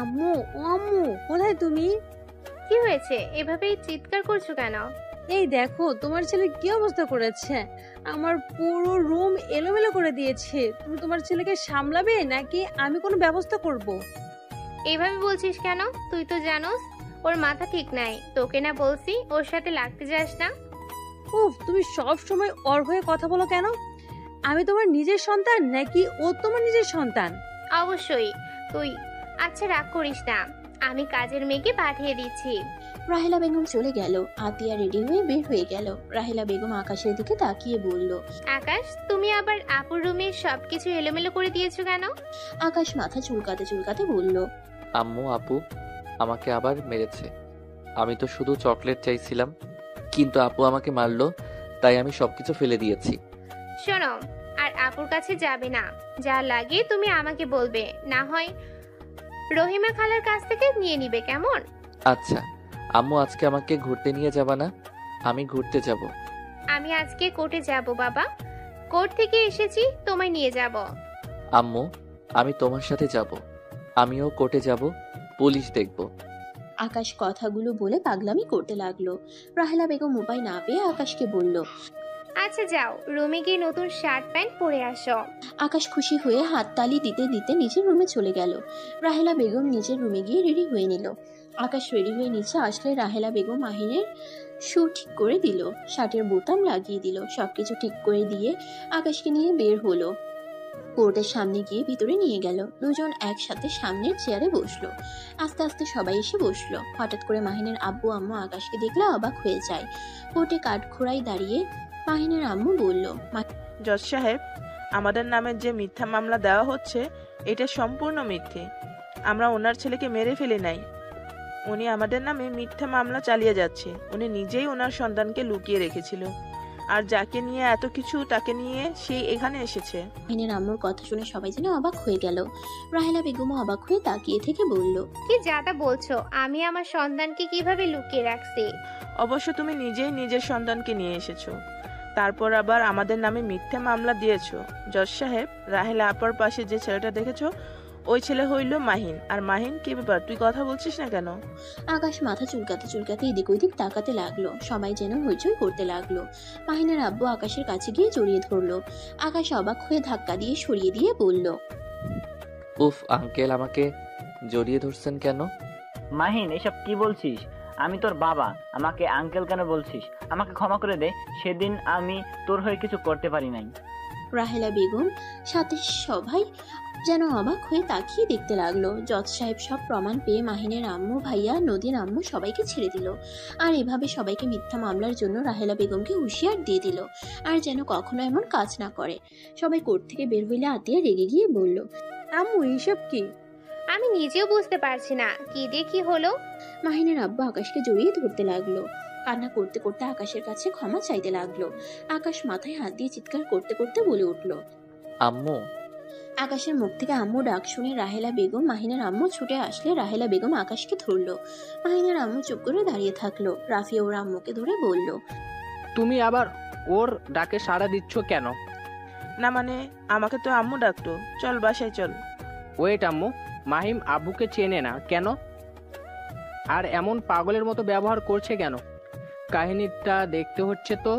আম্মু, ও আম্মু, কোথায় তুমি? কি হয়েছে? এভাবেই চিৎকার করছো কেন? এই দেখো তোমার ছেলে কি অবস্থা করেছে। আমার পুরো রুম এলোমেলো করে দিয়েছে। তুমি তোমার ছেলেকে সামলাবে নাকি আমি কোনো ব্যবস্থা করব? এইভাবে বলছিস কেন? তুই তো জানোস ওর মাথা ঠিক নাই। তোকে না বলছি ওর সাথে লাগতে যাস না? উফ, তুমি সব সময় ওর হয়ে কথা বলো কেন? আমি তোমার নিজের সন্তান নাকি ও তোমার নিজের সন্তান? অবশ্যই তুই। আচ্ছা, রাগ করিস না, আমি কাজের মেয়েকে পাঠিয়ে দিচ্ছি। রাহেলা বেগম চলে গেল। আতিয়া রেডি হয়ে বের হয়ে গেল। রাহেলা বেগম আকাশের দিকে তাকিয়ে বলল, আকাশ, তুমি আবার আপুর রুমে সবকিছু এলোমেলো করে দিয়েছো কেন? আকাশ মাথা চুলকাতে চুলকাতে বলল, আম্মু, আপু আমাকে আবার মেরেছে। আমি তো শুধু চকলেট চাইছিলাম, কিন্তু আপু আমাকে মারলো, তাই আমি সবকিছু ফেলে দিয়েছি। শোনো, আর আপুর কাছে যাবে না। যা লাগে তুমি আমাকে বলবে, না হয় রহিমা খালার কাছ থেকে নিয়ে নিবে, কেমন? আচ্ছা আম্মু, আজকে আমাকে ঘুরতে নিয়ে যাবা না? আমি ঘুরতে যাব। আমি আজকে কোর্টে যাব বাবা। কোর্ট থেকে এসেছি, তোমায় নিয়ে যাব। আম্মু, আমি তোমার সাথে যাব। আমিও কোর্টে যাব, পুলিশ দেখব। আকাশ কথাগুলো বলে পাগলামি করতে লাগলো। রাহেলা বেগম উপায় না পেয়ে আকাশকে বলল, আচ্ছা যাও, রুমে গিয়ে নতুন শার্ট প্যান্ট পরে আসো। আকাশ খুশি হয়ে হাততালি দিতে দিতে নিজের রুমে চলে গেল। রাহেলা বেগম নিজের রুমে গিয়ে রেডি হয়ে নিল। আকাশ রেডি হয়ে নিচে আসলে রাহেলা বেগম মাহিনের শু ঠিক করে দিল, শার্টের বোতাম লাগিয়ে দিল। সবকিছু ঠিক করে দিয়ে আকাশকে নিয়ে বের হলো। কোর্টের সামনে গিয়ে ভিতরে নিয়ে গেল। দুজন একসাথে সামনের চেয়ারে বসলো। আস্তে আস্তে সবাই এসে বসলো। হঠাৎ করে মাহিনের আব্বু আম্মু আকাশকে দেখলে অবাক হয়ে যায়। কোর্টে কাঠখোড়ায় দাঁড়িয়ে মাহিনের আম্মু বলল, জজ সাহেব, আমাদের নামে যে মিথ্যা মামলা দেওয়া হচ্ছে এটা সম্পূর্ণ মিথ্যে। আমরা ওনার ছেলেকে মেরে ফেলি নাই। উনি আমাদের নামে মিথ্যা মামলা চালিয়ে যাচ্ছে। উনি নিজেই ওনার সন্তানকে লুকিয়ে রেখেছিল, আর যাকে নিয়ে এত কিছু তাকে নিয়ে সেই এখানে এসেছে। মাহিনের আম্মুর কথা শুনে সবাই যেন অবাক হয়ে গেল। রাহেলা বেগমও অবাক হয়ে তাকিয়ে থেকে বলল, কি যাতা বলছো? আমি আমার সন্তানকে কিভাবে লুকিয়ে রাখছি? অবশ্য তুমি নিজেই নিজের সন্তানকে নিয়ে এসেছো, তারপর আবার আমাদের নামে মিথ্যা মামলা দিয়েছো। জজ সাহেব, রাহেলা আপার পাশে যে ছেলেটা দেখেছো ওই ছেলে হইল মাহিন। আর মাহিন, কি ব্যাপার, তুই কথা বলছিস না কেন? আকাশ মাথা চুলকাতে চুলকাতে এদিক ওইদিক তাকাতে লাগলো। সবাই যেন হইচই করতে লাগলো। মাহিনের আব্বু আকাশের কাছে গিয়ে জড়িয়ে ধরলো। আকাশ অবাক হয়ে ধাক্কা দিয়ে সরিয়ে দিয়ে বলল, উফ আঙ্কেল, আমাকে জড়িয়ে ধরছেন কেন? মাহিন, এসব কি বলছিস? আমি তোর বাবা, আমাকে আঙ্কেল কেন বলছিস? আমাকে ক্ষমা করে দে, সেদিন আমি তোর হয়ে কিছু করতে পারি নাই। রাহেলা বেগম সাথে সবাই যেন অবাক হয়ে তাকিয়ে দেখতে লাগলো। জজ সাহেব সব প্রমাণ পেয়ে মাহিনের আম্মু, ভাইয়া, নদীর আম্মু সবাইকে ছেড়ে দিল। আর এভাবে সবাইকে মিথ্যা মামলার জন্য রাহেলা বেগমকে হুঁশিয়ার দিয়ে দিল, আর যেন কখনো এমন কাজ না করে। সবাই কোর্ট থেকে বের হইলে আতিয়া রেগে গিয়ে বলল, আম্মু, এইসব কি? আমি নিজেও বুঝতে পারছি না কি দিয়ে কি হলো। মাহিনের আব্বু আকাশকে জড়িয়ে ধরতে লাগলো। কান্না করতে করতে আকাশের কাছে ক্ষমা চাইতে লাগলো। আকাশ মাথায় হাত দিয়ে চিৎকার করতে করতে বলে উঠল, আম্মু। আকাশের মুখ থেকে আম্মু ডাক শুনে রাহেলা বেগম, মাহিনের আম্মু ছুটে আসলে রাহেলা বেগম আকাশকে ধরলো। মাহিনের আম্মু চুপ করে দাঁড়িয়ে থাকলো। রাফি ওর আম্মুকে ধরে বলল, তুমি আবার ওর ডাকে সাড়া দিচ্ছ কেন? না মানে, আমাকে তো আম্মু ডাকতো। চল বাসায় চল। ওয়েট আম্মু, মাহিম আব্বুকে চেনে না কেন? আর এমন পাগলের মতো ব্যবহার করছে কেন? কাহিনীটা দেখতে হচ্ছে তো।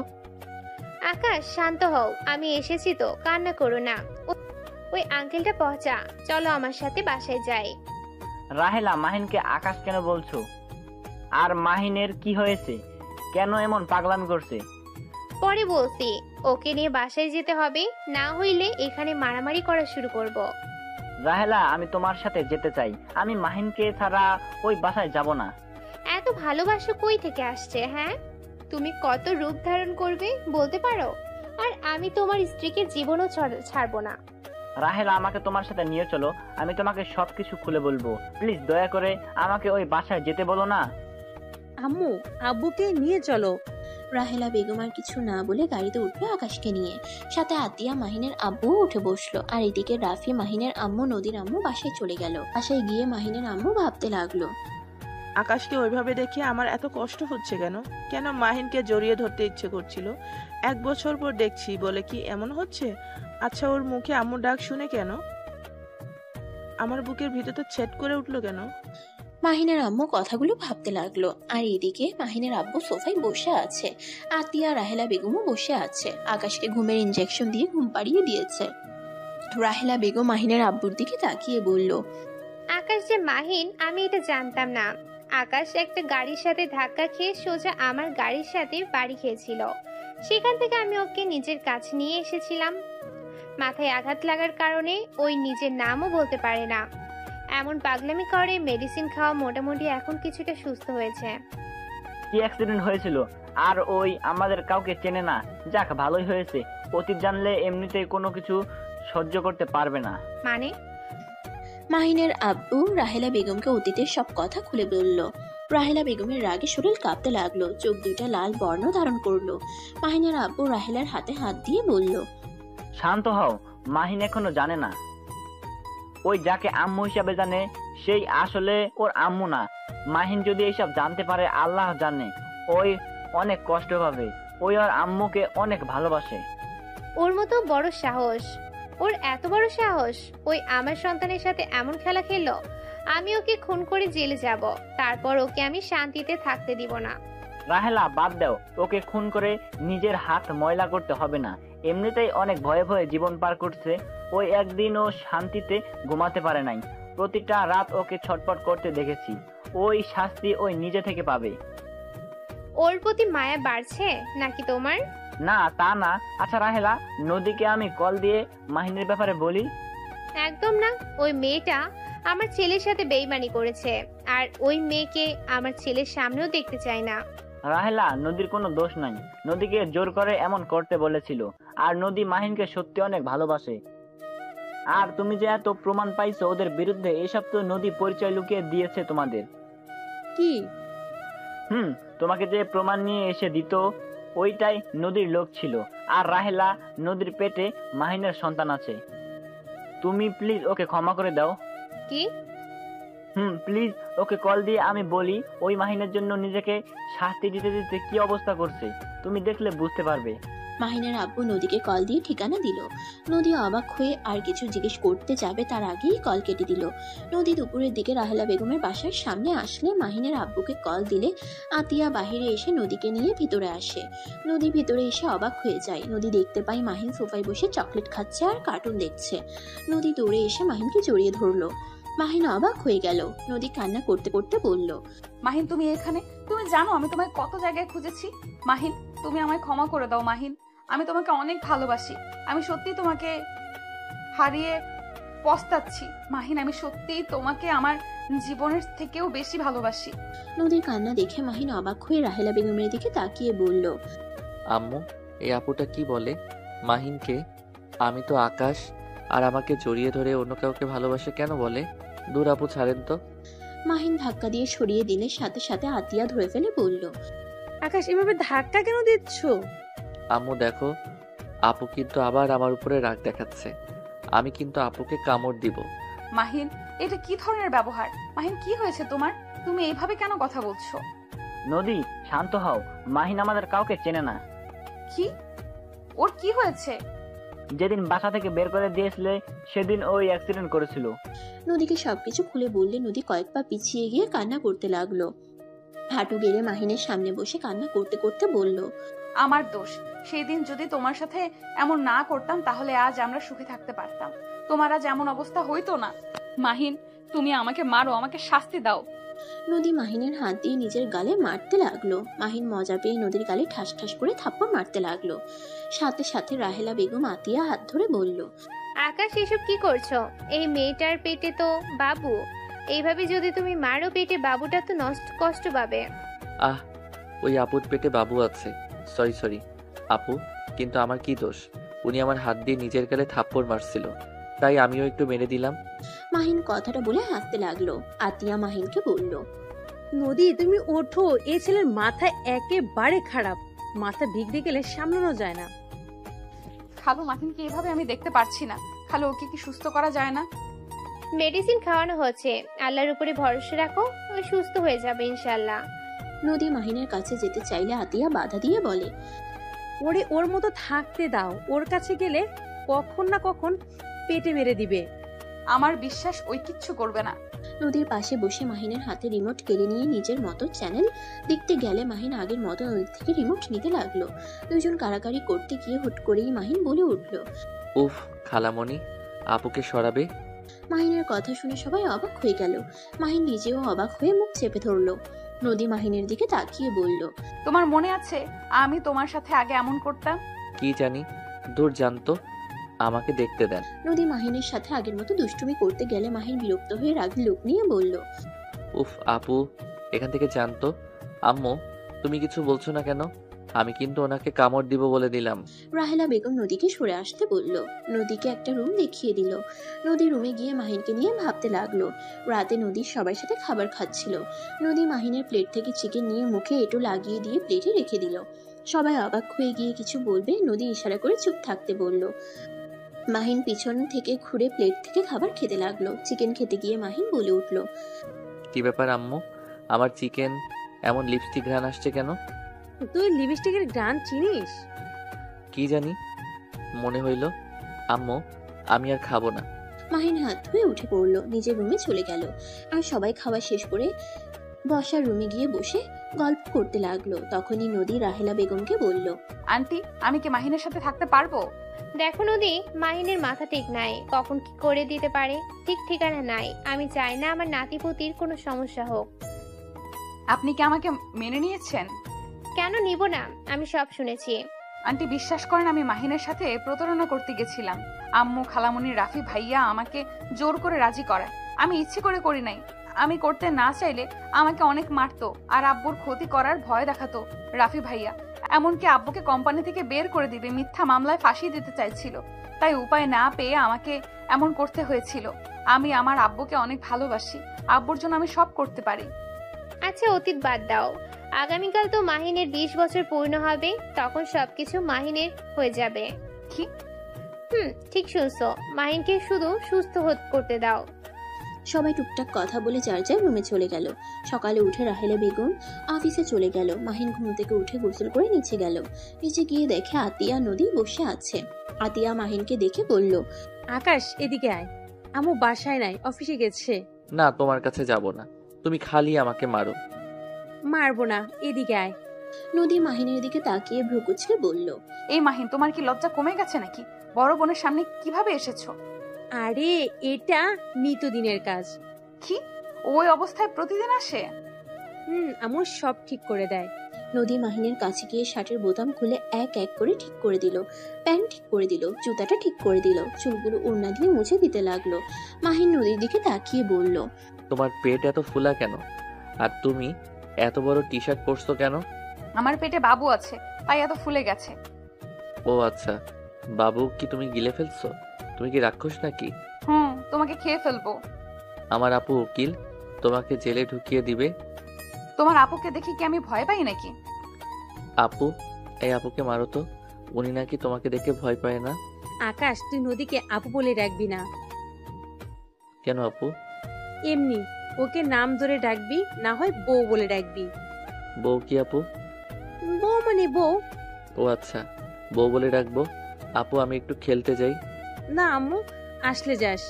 আকাশ, শান্ত হও, আমি এসেছি তো, কান্না করো না। ওই আঙ্কেলটা পচা, চলো আমার সাথে বাসায় যাই। রাহেলা, মাহিনকে আকাশ কেন বলছো? আর মাহিনের কি হয়েছে? কেন এমন পাগলামি করছে? পরে বলছি, ওকে নিয়ে বাসায় যেতে হবে, না হইলে এখানে মারামারি করা শুরু করব। রাহেলা, আমি তোমার সাথে যেতে চাই। আমি মাহিনকে ছাড়া ওই বাসায় যাব না। এত ভালোবাসা কই থেকে আসছে? হ্যাঁ, তুমি কত রূপ ধারণ করবে বলতে পারো? আর আমি তোমার স্ত্রীকে জীবনও ছাড়বো না। রাহেলা, আমাকে তোমার সাথে নিয়ে চলো, আমি তোমাকে সবকিছু খুলে বলবো। প্লিজ দয়া করে আমাকে ওই বাসায় যেতে বলো না। আম্মু, আব্বুকে নিয়ে চলো। রাহেলা বেগম আর কিছু না বলে গাড়িতে উঠলো আকাশকে নিয়ে। সাথে আতিয়া মাহিনের আব্বুও উঠে বসলো। আর এদিকে রাফি, মাহিনের আম্মু, নদীর আম্মু বাসায় চলে গেল। বাসায় গিয়ে মাহিনের আম্মু ভাবতে লাগলো, আকাশকে ওইভাবে দেখে আমার এত কষ্ট হচ্ছে কেন? কেন মাহিনকে জড়িয়ে ধরতে ইচ্ছে করছিল? 1 বছর পর দেখছি বলে কি এমন হচ্ছে? আচ্ছা, ওর মুখে আম্মু ডাক শুনে কেন আমার বুকের ভিতরটা ছেদ করে উঠলো কেন? মাহিনের আম্মু কথাগুলো ভাবতে লাগলো। আর এদিকে মাহিনের আব্বু সোফায় বসে আছে। আতিয়া, রাহেলা বেগমও বসে আছে। আকাশকে ঘুমের ইনজেকশন দিয়ে ঘুম পাড়িয়ে দিয়েছে। রাহেলা বেগম মাহিনের আব্বুর দিকে তাকিয়ে বলল, আকাশ যে মাহিন আমি এটা জানতাম না। আকাশ একটা গাড়ির সাথে ধাক্কা খেয়ে সোজা আমার গাড়ির সাথে বাড়ি খেয়েছিল। সেখান থেকে আমি ওকে নিজের কাছে নিয়ে এসেছিলাম। মাথায় আঘাত লাগার কারণে ওই নিজের নামও বলতে পারে না, এমন পাগলামি করে। মেডিসিন খাওয়া মোটামুটি এখন কিছুটা সুস্থ হয়েছে। কি অ্যাক্সিডেন্ট হয়েছিল? আর ওই আমাদের কাউকে চেনে না। যাক, ভালোই হয়েছে। অতীত জানলে এমনিতেই কোনো কিছু সহ্য করতে পারবে না। মানে? মাহিনের আব্বু রাহেলা বেগমকে অতীতের সব কথা খুলে বলল। রাহেলা বেগমের রাগে শরীর কাঁপতে লাগলো, চোখ দুটা লাল বর্ণ ধারণ করলো। মাহিনের আব্বু রাহেলার হাতে হাত দিয়ে বলল, শান্ত হও, মাহিন এখনো জানে না। ওই যাকে আম্মু হিসাবে জানে সেই আসলে ওর আম্মু না। মাহিন যদি এইসব জানতে পারে, আল্লাহ জানে ওই অনেক কষ্ট পাবে। ওই ওর আম্মুকে অনেক ভালোবাসে। ওর মতো বড় সাহস, ওর এত বড় সাহস! ওই আমার সন্তানের সাথে এমন খেলা খেললো। আমি ওকে খুন করে জেলে যাব, তারপর ওকে আমি শান্তিতে থাকতে দিব না। রাহেলা, বাদ দাও। ওকে খুন করে নিজের হাত ময়লা করতে হবে না। এমনিতেই অনেক ভয়ে ভয়ে জীবন পার করছে। ওই একদিনও শান্তিতে ঘুমাতে পারে নাই। প্রতিটা রাত ওকে ছটফট করতে দেখেছি। ওই শাস্তি ওই নিজে থেকে পাবে। ওর প্রতি মায়া বাড়ছে নাকি তোমার? না, তা না। আচ্ছা রাহেলা, নদীকে আমি কল দিয়ে মাহিনের ব্যাপারে বলি? একদম না। ওই মেয়েটা আমার ছেলের সাথে বেইমানি করেছে, আর ওই মেয়েকে আমার ছেলের সামনেও দেখতে চাই না। রাহেলা, নদীর কোনো দোষ নাই। নদীকে জোর করে এমন করতে বলেছিল। আর নদী মাহিনকে সত্যি অনেক ভালোবাসে। আর তুমি যে এত প্রমাণ পাইছো ওদের বিরুদ্ধে, এসব তো নদী পরিচয় লুকিয়ে দিয়েছে তোমাদের। কি? তোমাকে যে প্রমাণ নিয়ে এসে দিত ওইটাই নদীর লোক ছিল। আর রাহেলা, নদীর পেটে মাহিনের সন্তান আছে। তুমি প্লিজ ওকে ক্ষমা করে দাও। কি? প্লিজ ওকে কল দিয়ে আমি বলি ওই মাহিনের জন্য নিজেকে শাস্তি দিতে দিতে কি অবস্থা করছে। তুমি দেখলে বুঝতে পারবে। মাহিনের আব্বু নদীকে কল দিয়ে ঠিকানা দিল। নদী অবাক হয়ে আর কিছু জিজ্ঞেস করতে যাবে তার আগেই কল কেটে দিল। নদী দুপুরের দিকে রাহেলা বেগমের বাসার সামনে আসলে মাহিনের আব্বুকে কল দিলে আতিয়া বাহিরে এসে নদীকে নিয়ে ভিতরে আসে। নদী ভিতরে এসে অবাক হয়ে যায়। নদী দেখতে পায় মাহিন সোফায় বসে চকলেট খাচ্ছে আর কার্টুন দেখছে। নদী দৌড়ে এসে মাহিনকে জড়িয়ে ধরলো। মাহিন অবাক হয়ে গেল। নদী কান্না করতে করতে বলল, মাহিন তুমি এখানে? তুমি জানো আমি তোমায় কত জায়গায় খুঁজেছি। মাহিন, তুমি আমায় ক্ষমা করে দাও। মাহিন, আমি তোমাকে অনেক ভালোবাসি। আমি সত্যি তোমাকে হারিয়ে পস্তাচ্ছি। মাহিন, আমি সত্যি তোমাকে আমার জীবনের থেকেও বেশি ভালোবাসি। নদীর কান্না দেখে মাহিন অবাক হয়ে রাহেলা বেগমের দিকে তাকিয়ে বলল, আম্মু, এই আপুটা কি বলে? মাহিনকে? আমি তো আকাশ, আর আমাকে জড়িয়ে ধরে অন্য কাউকে ভালোবাসে কেন বলে? দূর আপু, ছাড়েন তো। মাহিন ধাক্কা দিয়ে সরিয়ে দিলে সাথে সাথে আতিয়া ধরে ফেলে বলল, আকাশ, এভাবে ধাক্কা কেন দিচ্ছ? আম্মু দেখো, আপু কিন্তু আবার আমার উপরে রাগ দেখাচ্ছে। আমি কিন্তু আপুকে কামড় দিব। মাহিন, এটা কি ধরনের ব্যবহার? মাহিন, কি হয়েছে তোমার? তুমি এইভাবে কেন কথা বলছো? নদী, শান্ত হও। মাহিন আমাদের কাউকে চেনে না। কি? ওর কি হয়েছে? যেদিন বাসা থেকে বের করে দিয়েছিলে সেদিন ওই অ্যাক্সিডেন্ট করেছিল। নদীকে সবকিছু খুলে বললে নদী কয়েক পা পিছিয়ে গিয়ে কান্না করতে লাগলো। হাঁটু গেড়ে মাহিনের সামনে বসে কান্না করতে করতে বলল, আমার দোষ। সেদিন যদি তোমার সাথে এমন না করতাম তাহলে আজ আমরা সুখে থাকতে পারতাম। তোমার আজ এমন অবস্থা হইতো না। মাহিন, তুমি আমাকে মারো, আমাকে শাস্তি দাও। নদী মাহিনের হাত দিয়ে নিজের গালে মারতে লাগলো। মাহিন মজা পেয়ে নদীর গালে ঠাস ঠাস করে থাপ্পড় মারতে লাগলো। সাথে সাথে রাহেলা বেগম আতিয়া হাত ধরে বলল, আকাশ এসব কি করছো? এই মেয়েটার পেটে তো বাবু, এইভাবে যদি তুমি মারো পেটে বাবুটা তো কষ্ট পাবে। আহ, ওই আপুর পেটে বাবু আছে। সরি আপু, কিন্তু আমার কি দোষ? উনি আমার হাত দিয়ে নিজের গালে থাপ্পড় মারছিল, তাই আমিও একটু মেরে দিলাম। মাহিন কথাটা বলে হাসতে লাগলো। আতিয়া মাহিনকে বলল, নদী তুমি ওঠো, এ ছেলের মাথা একেবারে খারাপ, মাথা বিগড়ে গেলে সামলানো যায় না। খালু, মাহিনকে এভাবে আমি দেখতে পারছি না। খালু, ওকে কি সুস্থ করা যায় না? মেডিসিন খাওয়ানো হচ্ছে, আল্লাহর উপরে ভরসা রাখো, ও সুস্থ হয়ে যাবে ইনশাল্লাহ। নদী মাহিনের কাছে যেতে চাইলে আতিয়া বাধা দিয়ে বলে, ওরে ওর মতো থাকতে দাও, ওর কাছে গেলে কখন না কখন পেটে মেরে দিবে। আমার বিশ্বাস ওই কিচ্ছু করবে না। নদীর পাশে বসে মাহিনের হাতে রিমোট কেড়ে নিয়ে নিজের মতো চ্যানেল দেখতে গেলে মাহিন আগের মতো নদী থেকে রিমোট নিতে লাগলো। দুজন কারাকারি করতে গিয়ে হুট করেই মাহিন বলে উঠল, উফ খালামণি, আপুকে সরাবে। মাহিনের কথা শুনে সবাই অবাক হয়ে গেল। মাহিন নিজেও অবাক হয়ে মুখ চেপে ধরলো। নদী মাহিনের দিকে তাকিয়ে বলল, তোমার মনে আছে আমি তোমার সাথে আগে এমন করতাম? কি জানি, দূর জানতো, আমাকে দেখতে দেন। নদী মাহিনের সাথে আগের মতো দুষ্টুমি করতে গেলে মাহিন বিরক্ত হয়ে রাগী লোক নিয়ে বলল, উফ আপু, এখান থেকে জানতো। আম্মু, তুমি কিছু বলছো না কেন? আমি কিন্তু ওনাকে কামড় দিব বলে দিলাম। রাহেলা বেগম নদীকে সরে আসতে বলল। নদীকে একটা রুম দেখিয়ে দিল। নদী রুমে গিয়ে মাহিনকে নিয়ে ভাবতে লাগলো। রাতে নদী সবার সাথে খাবার খাচ্ছিল। নদী মাহিনের প্লেট থেকে চিকেন নিয়ে মুখে এঁটো লাগিয়ে দিয়ে প্লেটে রেখে দিল। সবাই অবাক হয়ে গিয়ে কিছু বলবে, নদী ইশারা করে চুপ থাকতে বলল। মাহিন পিছন থেকে ঘুরে প্লেট থেকে খাবার খেতে লাগলো। চিকেন খেতে গিয়ে মাহিন বলে উঠল, কি ব্যাপার আম্মু, আমার চিকেন এমন লিপস্টিক ঘ্রাণ আসছে কেন? তুই লিপস্টিকের গান চিনিস? কি জানি, মনে হইল। আম্মু, আমি আর খাবো না। মাহিন হাত ধুয়ে উঠে পড়লো, নিজের রুমে চলে গেল। আর সবাই খাওয়া শেষ করে বসার রুমে গিয়ে বসে গল্প করতে লাগলো। তখনই নদী রাহেলা বেগমকে বলল, আন্টি, আমি কি মাহিনের সাথে থাকতে পারবো? দেখো নদী, মাহিনের মাথা ঠিক নাই, কখন কি করে দিতে পারে ঠিক ঠিকানা নাই। আমি চাই না আমার নাতিপুতির কোনো সমস্যা হোক। আপনি কি আমাকে মেনে নিয়েছেন? কেন নিব না, আমি সব শুনেছি। আন্টি, বিশ্বাস করেন, আমি মাহিনের সাথে প্রতারণা করতে গেছিলাম। আম্মু, খালামণি, রাফি ভাইয়া আমাকে জোর করে রাজি করায়। আমি ইচ্ছে করে করি নাই। আমি করতে না চাইলে আমাকে অনেক মারতো আর আব্বুর ক্ষতি করার ভয় দেখাতো রাফি ভাইয়া। এমনকি আব্বুকে কোম্পানি থেকে বের করে দিবে, মিথ্যা মামলায় ফাঁসি দিতে চাইছিল। তাই উপায় না পেয়ে আমাকে এমন করতে হয়েছিল। আমি আমার আব্বুকে অনেক ভালোবাসি, আব্বুর জন্য আমি সব করতে পারি। আচ্ছা, অতীত বাদ দাও। আগামীকাল তো মাহিনের 20 বছর পূর্ণ হবে, তখন সবকিছু মাহিনের হয়ে যাবে। কি? ঠিক শুনছো, মাহিনকে শুধু সুস্থ করতে দাও। সবাই টুকটাক কথা বলে যার যার রুমে চলে গেল। সকালে উঠে রাহেলা বেগম অফিসে চলে গেল। মাহিন ঘুম থেকে উঠে গোসল করে নিচে গেল। নিচে গিয়ে দেখে আতিয়া নদী বসে আছে। আতিয়া মাহিনকে দেখে বলল, আকাশ, এদিকে আয়, আম্মু বাসায় নাই, অফিসে গেছে। না, তোমার কাছে যাব না, তুমি খালি আমাকে মারো। মারবো না, এদিকে আয়। নদী মাহিনের দিকে তাকিয়ে ভ্রু কুঁচকে বলল, এই মাহিন, তোমার কি লজ্জা কমে গেছে নাকি? বড় বোনের সামনে কিভাবে এসেছো? আরে এটা নিত্যদিনের কাজ। কি, ওই অবস্থায় প্রতিদিন আসে? আমার সব ঠিক করে দেয়। নদী মাহিনের কাছে গিয়ে শার্টের বোতাম খুলে এক এক করে ঠিক করে দিল। প্যান্ট ঠিক করে দিল, জুতাটা ঠিক করে দিল, চুলগুলো ওড়না দিয়ে মুছে দিতে লাগলো। মাহিন নদীর দিকে তাকিয়ে বলল, তোমার পেট এত ফুলা কেন? আর তুমি এত বড় টি শার্ট পরছো কেন? আমার পেটে বাবু আছে, তাই এত ফুলে গেছে। ও আচ্ছা, বাবু কি তুমি গিলে ফেলছো? তুমি কি রাক্ষস নাকি? তোমাকে খেয়ে ফেলবো। আমার আপু উকিল, তোমাকে জেলে ঢুকিয়ে দিবে। তোমার আপুকে দেখে কি আমি ভয় পাই নাকি? আপু, এই আপুকে মারো তো, উনি নাকি তোমাকে দেখে ভয় পায় না। আকাশ, তুই নদীকে আপু বলে ডাকবি না। কেন আপু? এমনি, ওকে নাম ধরে ডাকবি, না হয় বউ বলে ডাকবি। বউ কি আপু? বউ মানে বউ। ও আচ্ছা, বউ বলে ডাকবো। আপু, আমি একটু খেলতে যাই। না আম্মু, আসলে যাস।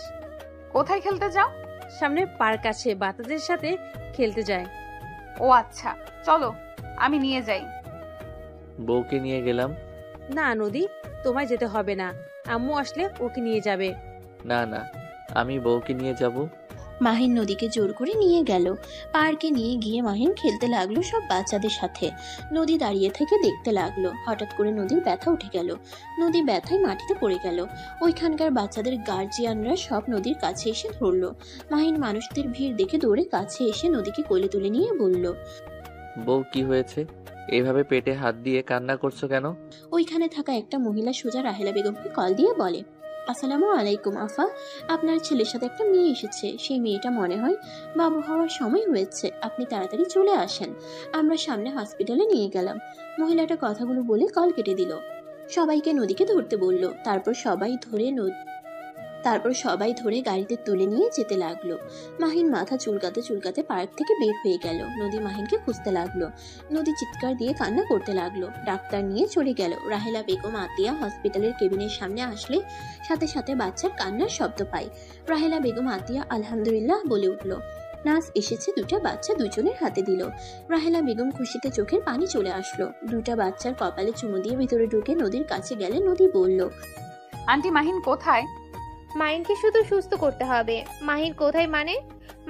কোথায় খেলতে যাও? সামনে পার্ক আছে, বাচ্চাদের সাথে খেলতে যায়। ও আচ্ছা, চলো আমি নিয়ে যাই। বউকে নিয়ে গেলাম। না নদী, তোমায় যেতে হবে না, আম্মু আসলে ওকে নিয়ে যাবে। না না, আমি বউকে নিয়ে যাব। মাহিন নদীকে জোর করে নিয়ে গেল। পার্কে নিয়ে গিয়ে মাহিন খেলতে লাগলো সব বাচ্চাদের সাথে। নদী দাঁড়িয়ে থেকে দেখতে লাগলো। হঠাৎ করে নদীর ব্যথা উঠে গেল। নদী ব্যথায় মাটিতে পড়ে গেল। ওইখানকার বাচ্চাদের গার্জিয়ানরা সব নদীর কাছে এসে ধরলো। মাহিন মানুষদের ভিড় দেখে দৌড়ে কাছে এসে নদীকে কোলে তুলে নিয়ে বলল, বউ কি হয়েছে? এইভাবে পেটে হাত দিয়ে কান্না করছো কেন? ওইখানে থাকা একটা মহিলা সোজা রাহেলা বেগমকে কল দিয়ে বলে, আসসালামু আলাইকুম আফা, আপনার ছেলের সাথে একটা মেয়ে এসেছে। সেই মেয়েটা মনে হয় বাবু হওয়ার সময় হয়েছে, আপনি তাড়াতাড়ি চলে আসেন। আমরা সামনে হসপিটালে নিয়ে গেলাম। মহিলাটা কথাগুলো বলে কল কেটে দিল। সবাইকে নদীকে ধরতে বলল। তারপর সবাই ধরে গাড়িতে তুলে নিয়ে যেতে লাগলো। মাহিন মাথা চুলকাতে চুলকাতে পার্ক থেকে বের হয়ে গেল। নদী মাহিনকে খুঁজতে লাগলো। নদী চিৎকার দিয়ে কান্না করতে লাগলো। ডাক্তার নিয়ে চলে গেল। রাহেলা বেগম আতিয়া হসপিটালের কেবিনের সামনে আসলে সাথে সাথে বাচ্চার কান্নার শব্দ পায়। রাহেলা বেগম আতিয়া আলহামদুলিল্লাহ বলে উঠল। নার্স এসেছে, দুটা বাচ্চা দুজনের হাতে দিল। রাহেলা বেগম খুশিতে চোখের পানি চলে আসলো। দুটা বাচ্চার কপালে চুমু দিয়ে ভিতরে ঢুকে নদীর কাছে গেলে নদী বলল, আন্টি মাহিন কোথায়? মাহিনকে শুধু সুস্থ করতে হবে। মাহিন কোথায় মানে?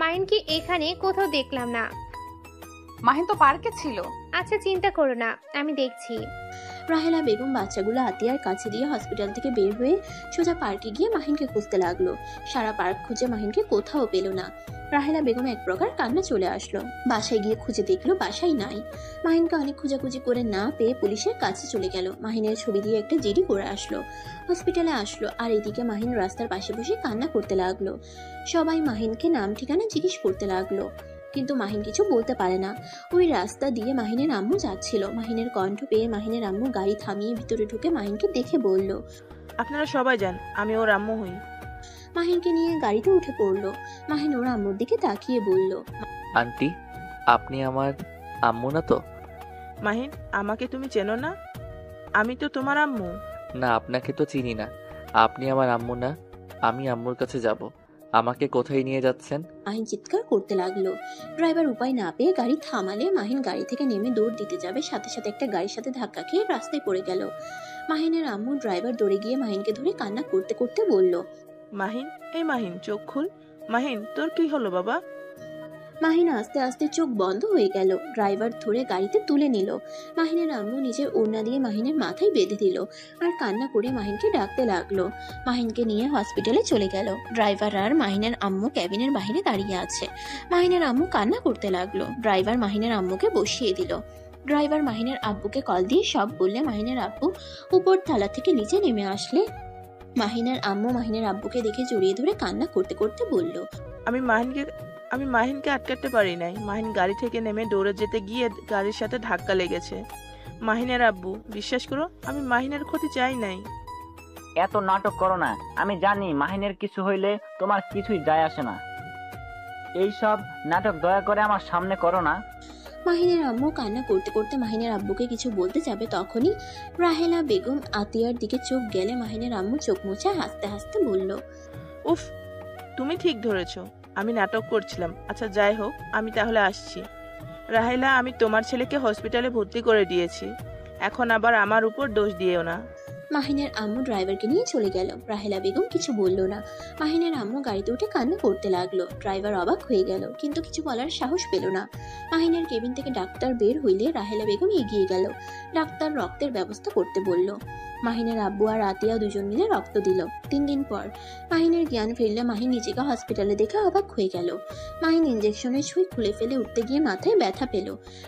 মাহিনকে এখানে কোথাও দেখলাম না। মাহিন তো পার্কে ছিল। আচ্ছা চিন্তা করো না, আমি দেখছি। রাহেলা বেগম বাচ্চাগুলো আতিয়ার কাছে দিয়ে হসপিটাল থেকে বের হয়ে সোজা পার্কে গিয়ে মাহিনকে খুঁজতে লাগলো। সারা পার্ক খুঁজে মাহিনকে কোথাও পেল না। রাহেলা বেগম এক প্রকার কান্না চলে আসলো। বাসায় গিয়ে খুঁজে দেখলো বাসায় নাই। মাহিনকে অনেক খোঁজাখুঁজি করে না পেয়ে পুলিশের কাছে চলে গেল। মাহিনের ছবি দিয়ে একটা জিডি করে আসলো। হসপিটালে আসলো। আর এদিকে মাহিন রাস্তার পাশে বসে কান্না করতে লাগলো। সবাই মাহিনকে নাম ঠিকানা জিজ্ঞেস করতে লাগলো, কিন্তু মাহিন কিছু বলতে পারে না। ওই রাস্তা দিয়ে মাহিনের আম্মু যাচ্ছিল। মাহিনের কণ্ঠ পেয়ে মাহিনের আম্মু গাড়ি থামিয়ে ভিতরে ঢুকে মাহিনকে দেখে বলল, আপনারা সবাই যান, আমি ওর আম্মু হই। মাহিনকে নিয়ে গাড়িতে উঠে পড়লো। মাহিন ওর আম্মুর দিকে তাকিয়ে বলল, আন্টি, আপনি আমার আম্মু না তো? মাহিন, আমাকে তুমি চেনো না? আমি তো তোমার আম্মু। না, আপনাকে তো চিনি না। আপনি আমার আম্মু না। আমি আম্মুর কাছে যাব। আমাকে কোথায় নিয়ে যাচ্ছেন? মাহিন চিৎকার করতে লাগলো। ড্রাইভার উপায় না পেয়ে গাড়ি থামালে মাহিন গাড়ি থেকে নেমে দৌড় দিতে যাবে, সাথে সাথে একটা গাড়ির সাথে ধাক্কা খেয়ে রাস্তায় পড়ে গেল। মাহিনের আম্মু ড্রাইভার দৌড়ে গিয়ে মাহিনকে ধরে কান্না করতে করতে বলল, মাহিন, এই মাহিন চোখ খুল। মাহিন, তোর কি হলো বাবা? মাহিন আস্তে আস্তে চোখ বন্ধ হয়ে গেল। ড্রাইভার ধরে গাড়িতে তুলে নিল। মাহিনের আম্মু নিজের ওড়না দিয়ে মাহিনের মাথায় বেঁধে দিল আর কান্না করে মাহিনকে ডাকতে লাগলো। মাহিনকে নিয়ে হসপিটালে চলে গেল। ড্রাইভার আর মাহিনের আম্মু ক্যাবিনের বাইরে দাঁড়িয়ে আছে। মাহিনের আম্মু কান্না করতে লাগলো। ড্রাইভার মাহিনের আম্মুকে বসিয়ে দিল। ড্রাইভার মাহিনের আব্বুকে কল দিয়ে সব বললে মাহিনের আব্বু উপর তলা থেকে নিচে নেমে আসলে মাহিনের আম্মু মাহিনের আব্বুকে দেখে জড়িয়ে ধরে কান্না করতে করতে বলল, আমি মাহিনকে আটকাতে পারি নাই। মাহিন গাড়ি থেকে নেমে দৌড়ে যেতে গিয়ে গাড়ির সাথে ধাক্কা লেগেছে। মাহিনের আব্বু, বিশ্বাস করো, আমি মাহিনের ক্ষতি চাই নাই। এত নাটক করো না। আমি জানি মাহিনের কিছু হইলে তোমার কিছুই যায় আসে না। এই সব নাটক দয়া করে আমার সামনে করো না। মাহিনের আম্মু কান্না করতে করতে মাহিনের আব্বুকে কিছু বলতে যাবে, তখনই রাহেলা বেগম আতিয়ার দিকে চোখ গেলে মাহিনের আম্মু চোখ মুছে হাসতে হাসতে বলল, উফ, তুমি ঠিক ধরেছো, আমি নাটক করছিলাম। আচ্ছা যাই হোক, আমি তাহলে আসছি। রাহেলা, আমি তোমার ছেলেকে হসপিটালে ভর্তি করে দিয়েছি। এখন আবার আমার উপর দোষ দিও না। মাহিনের আম্মু ড্রাইভারকে নিয়ে চলে গেল। রাহেলা বেগম কিছু বলল না। মাহিনের আম্মু গাড়িতে উঠে কান্না করতে লাগলো। ড্রাইভার অবাক হয়ে গেল, কিন্তু কিছু বলার সাহস পেল না। মাহিনের কেবিন থেকে ডাক্তার বের হইলে রাহেলা বেগম এগিয়ে গেল। ডাক্তার রক্তের ব্যবস্থা করতে বলল। মাহিনের আব্বু আর আতিয়া দুজন মিলে রক্ত দিল। 3 দিন পর মাহিনের জ্ঞান ফিরলে মাহিন নিজেকে হসপিটালে দেখে অবাক হয়ে গেল। মাহিন ইঞ্জেকশনের সুই খুলে ফেলে উঠতে গিয়ে মাথায় ব্যথা পেল।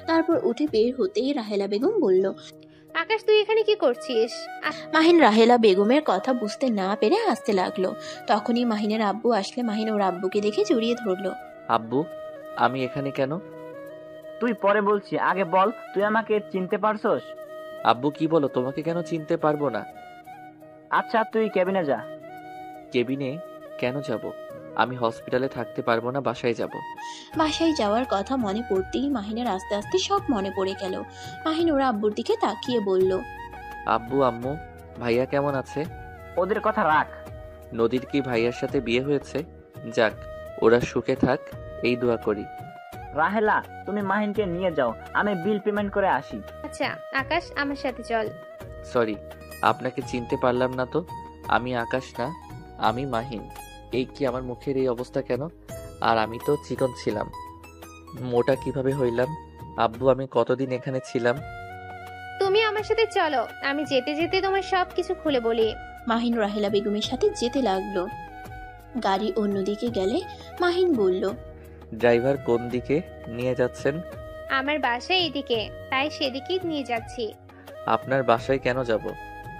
তারপর উঠে বের হতেই রাহেলা বেগম বলল, আকাশ, তুই এখানে কি করছিস? মাহিন রাহেলা বেগমের কথা বুঝতে না পেরে হাসতে লাগলো। তখনই মাহিনের আব্বু আসলে মাহিন ওর আব্বুকে দেখে জড়িয়ে ধরলো। আব্বু, আমি এখানে কেন? তুই পরে বলছি, আগে বল তুই আমাকে চিনতে পারছস? আব্বু কি বলো, তোমাকে কেন চিনতে পারবো না? আচ্ছা তুই কেবিনে যা। কেবিনে কেন যাব? আমি হসপিটালে থাকতে পারবো না, বাসায় যাব। বাসায় যাওয়ার কথা মনে পড়তেই মাহিনের আস্তে আস্তে সব মনে পড়ে গেল। মাহিন ওর আব্বুর দিকে তাকিয়ে বলল, আব্বু, আম্মু, ভাইয়া কেমন আছে? ওদের কথা রাখ। নদীর কি ভাইয়ার সাথে বিয়ে হয়েছে? যাক, ওরা সুখে থাক, এই দোয়া করি। রাহেলা, তুমি মাহিনকে নিয়ে যাও, আমি বিল পেমেন্ট করে আসি। আচ্ছা আকাশ, আমার সাথে চল। সরি, আপনাকে চিনতে পারলাম না তো। আমি আকাশ না, আমি মাহিন। এই কি, আমার মুখের এই অবস্থা কেন? আর আমি তো চিকন ছিলাম, মোটা কিভাবে হইলাম? আব্বু, আমি কতদিন এখানে ছিলাম? তুমি আমার সাথে চলো, আমি যেতে যেতে তোমার সব কিছু খুলে বলি। মাহিন রাহেলা বেগমের সাথে যেতে লাগলো। গাড়ি অন্যদিকে গেলে মাহিন বলল, ড্রাইভার কোন দিকে নিয়ে যাচ্ছেন? আমার বাসা এইদিকে, তাই সেদিকেই নিয়ে যাচ্ছি। আপনার বাসায় কেন যাব?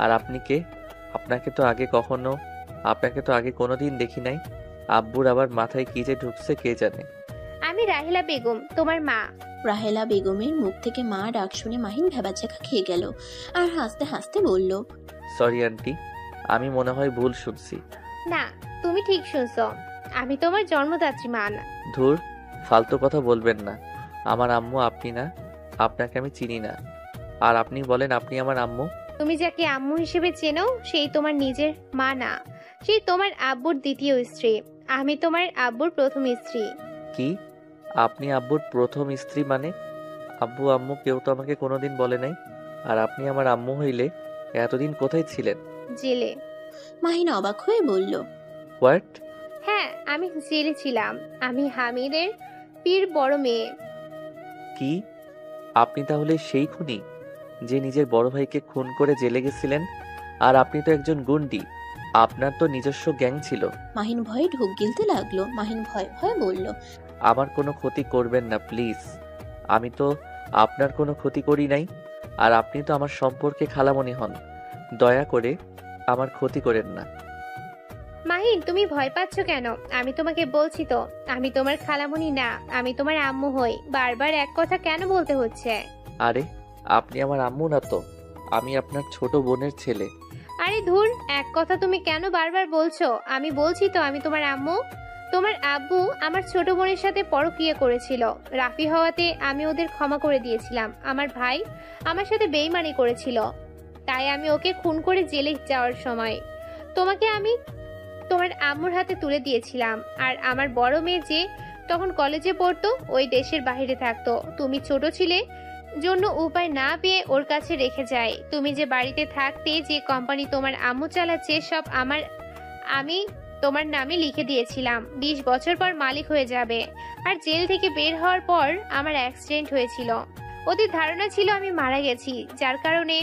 আর আপনি কে? আপনাকে তো আগে কোনোদিন দেখি নাই। আব্বুর আবার মাথায় কি যে ঢুকছে কে জানে। আমি রাহেলা বেগম, তোমার মা। রাহেলা বেগমের মুখ থেকে মা ডাক শুনে মাহিন ভেবাচাকা খেয়ে গেল আর হাসতে হাসতে বলল, সরি আন্টি, আমি মনে হয় ভুল শুনছি। না, তুমি ঠিক শুনছো, আমি তোমার জন্মদাত্রী মা না। ধুর, ফালতু কথা বলবেন না। আমার আম্মু আপনি না, আপনাকে আমি চিনি না। আর আপনি বলেন আপনি আমার আম্মু? তুমি যাকে আম্মু হিসেবে চেনো সেই তোমার নিজের মা না, সেই তোমার আব্বুর দ্বিতীয় স্ত্রী। আমি তোমার আব্বুর প্রথম স্ত্রী। কি? আপনি আব্বুর প্রথম স্ত্রী মানে? আব্বু আম্মু কেউ তো আমাকে কোনোদিন বলে নাই। আর আপনি আমার আম্মু হইলে এতদিন কোথায় ছিলেন? জেলে। মাহিন অবাক হয়ে বলল, হোয়াট? হ্যাঁ, আমি জেলে ছিলাম। আমি হামিদের পীর বড় মেয়ে। কি? আপনি তাহলে সেই খুনি যে নিজের বড় ভাইকে খুন করে জেলে গেছিলেন? আর আপনি তো একজন গুন্ডি, আপনার তো নিজস্ব গ্যাং ছিল। মাহিন ভয়ে ঢোক গিলতে লাগলো। মাহিন ভয়ে ভয়ে বলল, আমার কোনো ক্ষতি করবেন না প্লিজ। আমি তো আপনার কোনো ক্ষতি করি নাই। আর আপনি তো আমার সম্পর্কে খালামণি হন। দয়া করে আমার ক্ষতি করেন না। মাহিন, তুমি ভয় পাচ্ছ কেন? আমি তোমাকে বলছি তো, আমি তোমার খালামণি না, আমি তোমার আম্মু হই। বারবার এক কথা কেন বলতে হচ্ছে? আরে, আপনি আমার আম্মু না তো, আমি আপনার ছোট বোনের ছেলে। আরে ধুর, এক কথা তুমি কেন বারবার বলছো? আমি বলছি তো আমি তোমার আম্মু। তোমার আব্বু আমার ছোট বোনের সাথে পরকীয়া করেছিল। রাফি হওয়াতে আমি ওদের ক্ষমা করে দিয়েছিলাম। আমার ভাই আমার সাথে বেইমানি করেছিল, তাই আমি ওকে খুন করে জেলে যাওয়ার সময় তোমাকে আমি তোমার আম্মুর হাতে তুলে দিয়েছিলাম। আর আমার বড় মেয়ে যে তখন কলেজে পড়তো, ওই দেশের বাইরে থাকতো। তুমি ছোট ছিলে জন্য উপায় না পেয়ে ওর কাছে রেখে যায়। তুমি যে বাড়িতে থাকতে, যে কোম্পানি তোমার আম্মু চালাচ্ছে, সব আমি তোমার নামে লিখে দিয়েছিলাম। 20 বছর পর মালিক হয়ে যাবে। আর জেল থেকে বের হওয়ার পর আমার অ্যাক্সিডেন্ট হয়েছিল। ওদের ধারণা ছিল আমি মারা গেছি, যার কারণে।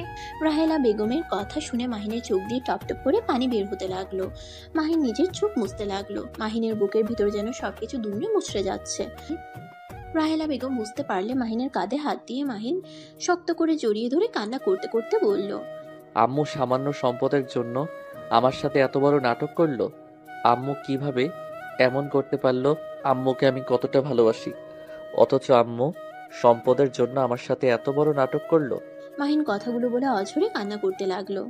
রাহেলা বেগমের কথা শুনে মাহিনের চোখ দিয়ে টপটপ করে পানি বের হতে লাগলো। মাহিন নিজের চোখ মুছতে লাগলো। মাহিনের বুকের ভিতর যেন সবকিছু দুমড়ে মুচড়ে যাচ্ছে। রাহেলা বেগম বুঝতে পারলে মাহিনের কাঁধে হাত দিয়ে মাহিন শক্ত করে জড়িয়ে ধরে কান্না করতে করতে বলল, আম্মু সামান্য সম্পদের জন্য আমার সাথে এত বড় নাটক করলো। আম্মু কিভাবে এমন করতে পারলো? আম্মুকে আমি কতটা ভালোবাসি, অথচ আম্মু সম্পদের জন্য আমার সাথে এত বড় নাটক করলো। মাহিন কথাগুলো বলে অঝরে কান্না করতে লাগলো।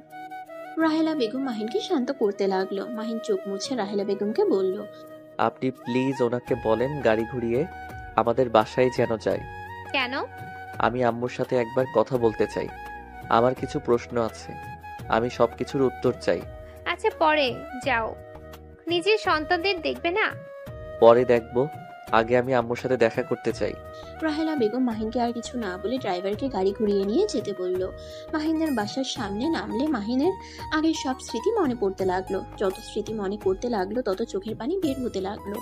রাহেলা বেগম মাহিনকে শান্ত করতে লাগলো। মাহিন চোখ মুছে রাহেলা বেগমকে বলল, আপনি প্লিজ ওনাকে বলেন গাড়ি ঘুরিয়ে আমাদের বাসায় যেন যায়। কেন? আমি আম্মুর সাথে একবার কথা বলতে চাই। আমার কিছু প্রশ্ন আছে, আমি সবকিছুর উত্তর চাই। আচ্ছা, পরে যাও। নিজের সন্তানদের দেখবে না? পরে দেখবো, আগে আমি আম্মুর সাথে দেখা করতে চাই। রাহেলা বেগম মাহিনকে আর কিছু না বলে ড্রাইভারকে গাড়ি ঘুরিয়ে নিয়ে যেতে বলল। মাহিনের বাসার সামনে নামলে মাহিনের আগের সব স্মৃতি মনে পড়তে লাগলো। যত স্মৃতি মনে করতে লাগলো তত চোখের পানি বের হতে লাগলো।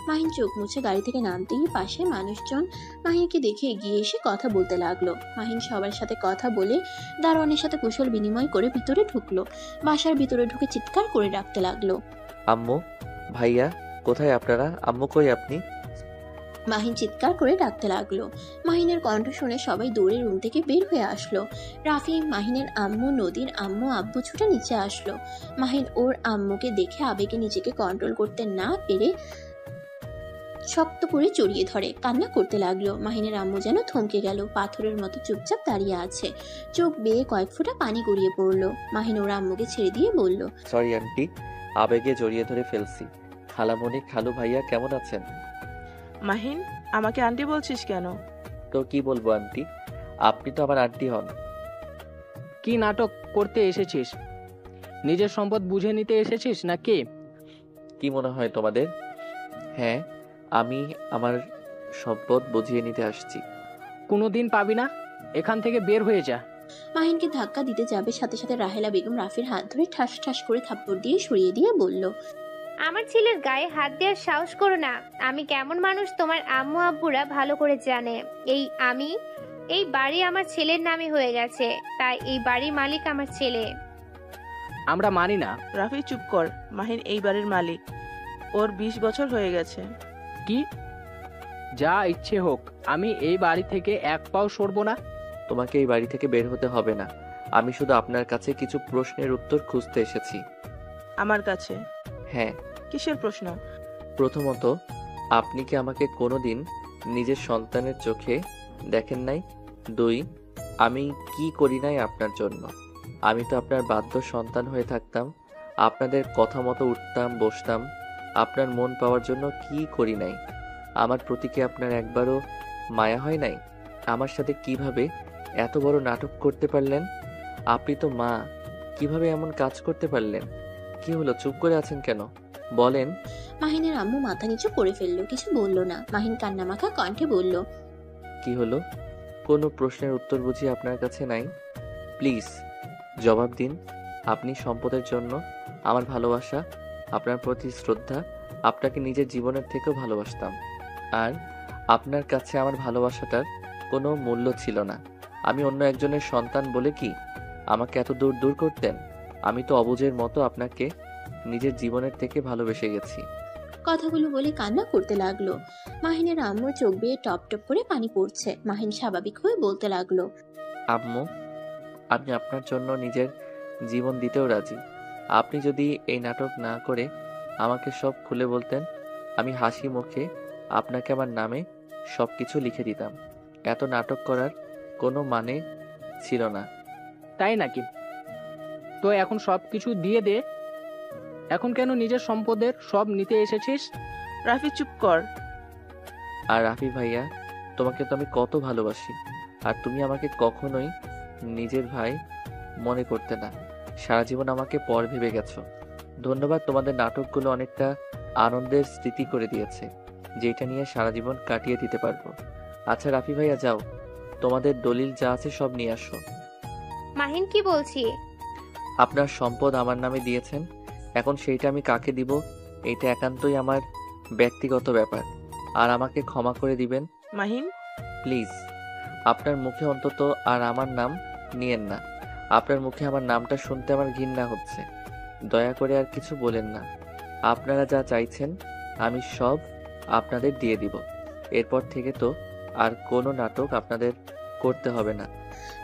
মাহিন চোখ মুছে গাড়ি থেকে নামতেই পাশে মানুষজন মাহিনকে দেখে এগিয়ে এসে কথা বলতে লাগলো। মাহিন সবার সাথে কথা বলে দারোয়ানের সাথে কুশল বিনিময় করে ভিতরে ঢুকলো। বাসার ভিতরে ঢুকে চিৎকার করে ডাকতে লাগলো, আম্মু, ভাইয়া, কোথায় আপনারা? আম্মু কই আপনি? মাহিন চিৎকার করে ডাকতে লাগলো। মাহিনের কণ্ঠ শুনে সবাই দৌড়ে রুম থেকে বের হয়ে আসলো। রাফি, মাহিনের আম্মু, নদীর আম্মু, আব্বু ছুটে নিচে আসলো। মাহিন ওর আম্মুকে দেখে আবেগে নিজেকে কন্ট্রোল করতে না পেরে শক্ত করে জড়িয়ে ধরে কান্না করতে লাগলো। মাহিনের আম্মু যেন থমকে গেল, পাথরের মতো চুপচাপ দাঁড়িয়ে আছে। চোখ বেয়ে কয়েক ফোঁটা পানি গড়িয়ে পড়লো। মাহিন ওর আম্মুকে ছেড়ে দিয়ে বলল, সরি আন্টি, আবেগে জড়িয়ে ধরে ফেলছি। খালামণি, খালু ভাইয়া কেমন আছেন? মাহিন, আমাকে আন্টি বলছিস কেন? তো কি বলবো আন্টি, আপনি তো আমার আন্টি হন। কি নাটক করতে এসেছিস? নিজের সম্পদ বুঝে নিতে এসেছিস নাকি? কি মনে হয় তোমাদের? হ্যাঁ, আমি আমার সম্পদ বুঝিয়ে নিতে আসছি। কোনোদিন পাবি না, এখান থেকে বের হয়ে যা। মাহিনকে ধাক্কা দিতে যাবে, সাথে সাথে রাহেলা বেগম রাফির হাত ধরে ঠাস ঠাস করে থাপ্পড় দিয়ে সরিয়ে দিয়ে বলল, আমার ছেলের গায়ে হাত দেওয়ার সাহস করো না। আমি কেমন মানুষ তোমার আম্মু আব্বুরা ভালো করে জানে। এই বাড়ি আমার ছেলের নামে হয়ে গেছে, তাই এই বাড়ির মালিক আমার ছেলে। আমরা মানি না। রাফি চুপ কর। মাহিন এই বাড়ির মালিক, ওর 20 বছর হয়ে গেছে। কি? যা ইচ্ছে হোক, আমি এই বাড়ি থেকে এক পাও সরবো না। তোমাকে এই বাড়ি থেকে বের হতে হবে না। আমি শুধু আপনার কাছে কিছু প্রশ্নের উত্তর খুঁজতে এসেছি। আমার কাছে? হ্যাঁ। কিসের প্রশ্ন? প্রথমত, আপনি কি আমাকে কোনোদিন নিজের সন্তানের চোখে দেখেন নাই? 2, আমি কি করি নাই আপনার জন্য? আমি তো আপনার বাধ্য সন্তান হয়ে থাকতাম, আপনাদের কথা মতো উঠতাম বসতাম। আপনার মন পাওয়ার জন্য কি করি নাই? আমার প্রতি কি আপনার একবারও মায়া হয় নাই? আমার সাথে কিভাবে এত বড় নাটক করতে পারলেন? আপনি তো মা, কিভাবে এমন কাজ করতে পারলেন? কি হলো, চুপ করে আছেন কেন? বলেন। মাহিনের আম্মু মাথা নিচু করে ফেললো, কিছু বলল না। মাহিন কান্নামাখা কণ্ঠে বলল, কি হলো? কোনো প্রশ্নের উত্তর বুঝি আপনার কাছে নাই? প্লিজ জবাব দিন। আপনি সম্পদের জন্য আমার ভালোবাসা, আপনার প্রতি শ্রদ্ধা, আপনাকে নিজের জীবনের থেকেও ভালোবাসতাম। আর আপনার কাছে আমার ভালোবাসাটার কোনো মূল্য ছিল না। আমি অন্য একজনের সন্তান বলে কি আমাকে এত দূর করতেন? আমি তো অবুঝের মতো আপনাকে নিজের জীবনের থেকে ভালোবেসে গেছি। কথাগুলো বলে কান্না করতে লাগলো। মাহিনের আম্মুর চোখ বেয়ে টপ টপ করে পানি পড়ছে। মাহিন স্বাভাবিক হয়ে বলতে লাগলো, আম্মু, আমি আপনার জন্য নিজের জীবন দিতেও রাজি। আপনি যদি এই নাটক না করে আমাকে সব খুলে বলতেন, আমি হাসি মুখে আপনাকে আমার নামে সবকিছু লিখে দিতাম। এত নাটক করার কোনো মানে ছিল না। তাই নাকি? তো এখন সবকিছু দিয়ে দে। এখন কেন নিজের সম্পদের সব নিতে এসেছিস? রাফি চুপ কর। আর রাফি ভাইয়া, তোমাকে তো আমি কত ভালোবাসি, আর তুমি আমাকে কখনোই নিজের ভাই মনে করতে না। সারা জীবন আমাকে পর ভেবে গেছো। ধন্যবাদ, তোমাদের নাটকগুলো অনেকটা আনন্দের স্মৃতি করে দিয়েছে, যেটা নিয়ে সারা জীবন কাটিয়ে দিতে পারবো। আচ্ছা রাফি ভাইয়া, যাও, তোমাদের দলিল যা আছে সব নিয়ে আসো। মাহিন কি বলছি? আপনার সম্পদ আমার নামে দিয়েছেন, এখন সেইটা আমি কাকে দিব এটা একান্তই আমার ব্যক্তিগত ব্যাপার, আর আমাকে ক্ষমা করে দিবেন। মাহিন প্লিজ, আপনার মুখে অন্তত আর আমার নাম নিয়েন না। আপনার মুখে আমার নামটা শুনতে আমার ঘৃণা হচ্ছে। দয়া করে আর কিছু বলেন না। আপনারা যা চাইছেন আমি সব আপনাদের দিয়ে দিব। এরপর থেকে তো আর কোনো নাটক আপনাদের করতে হবে না।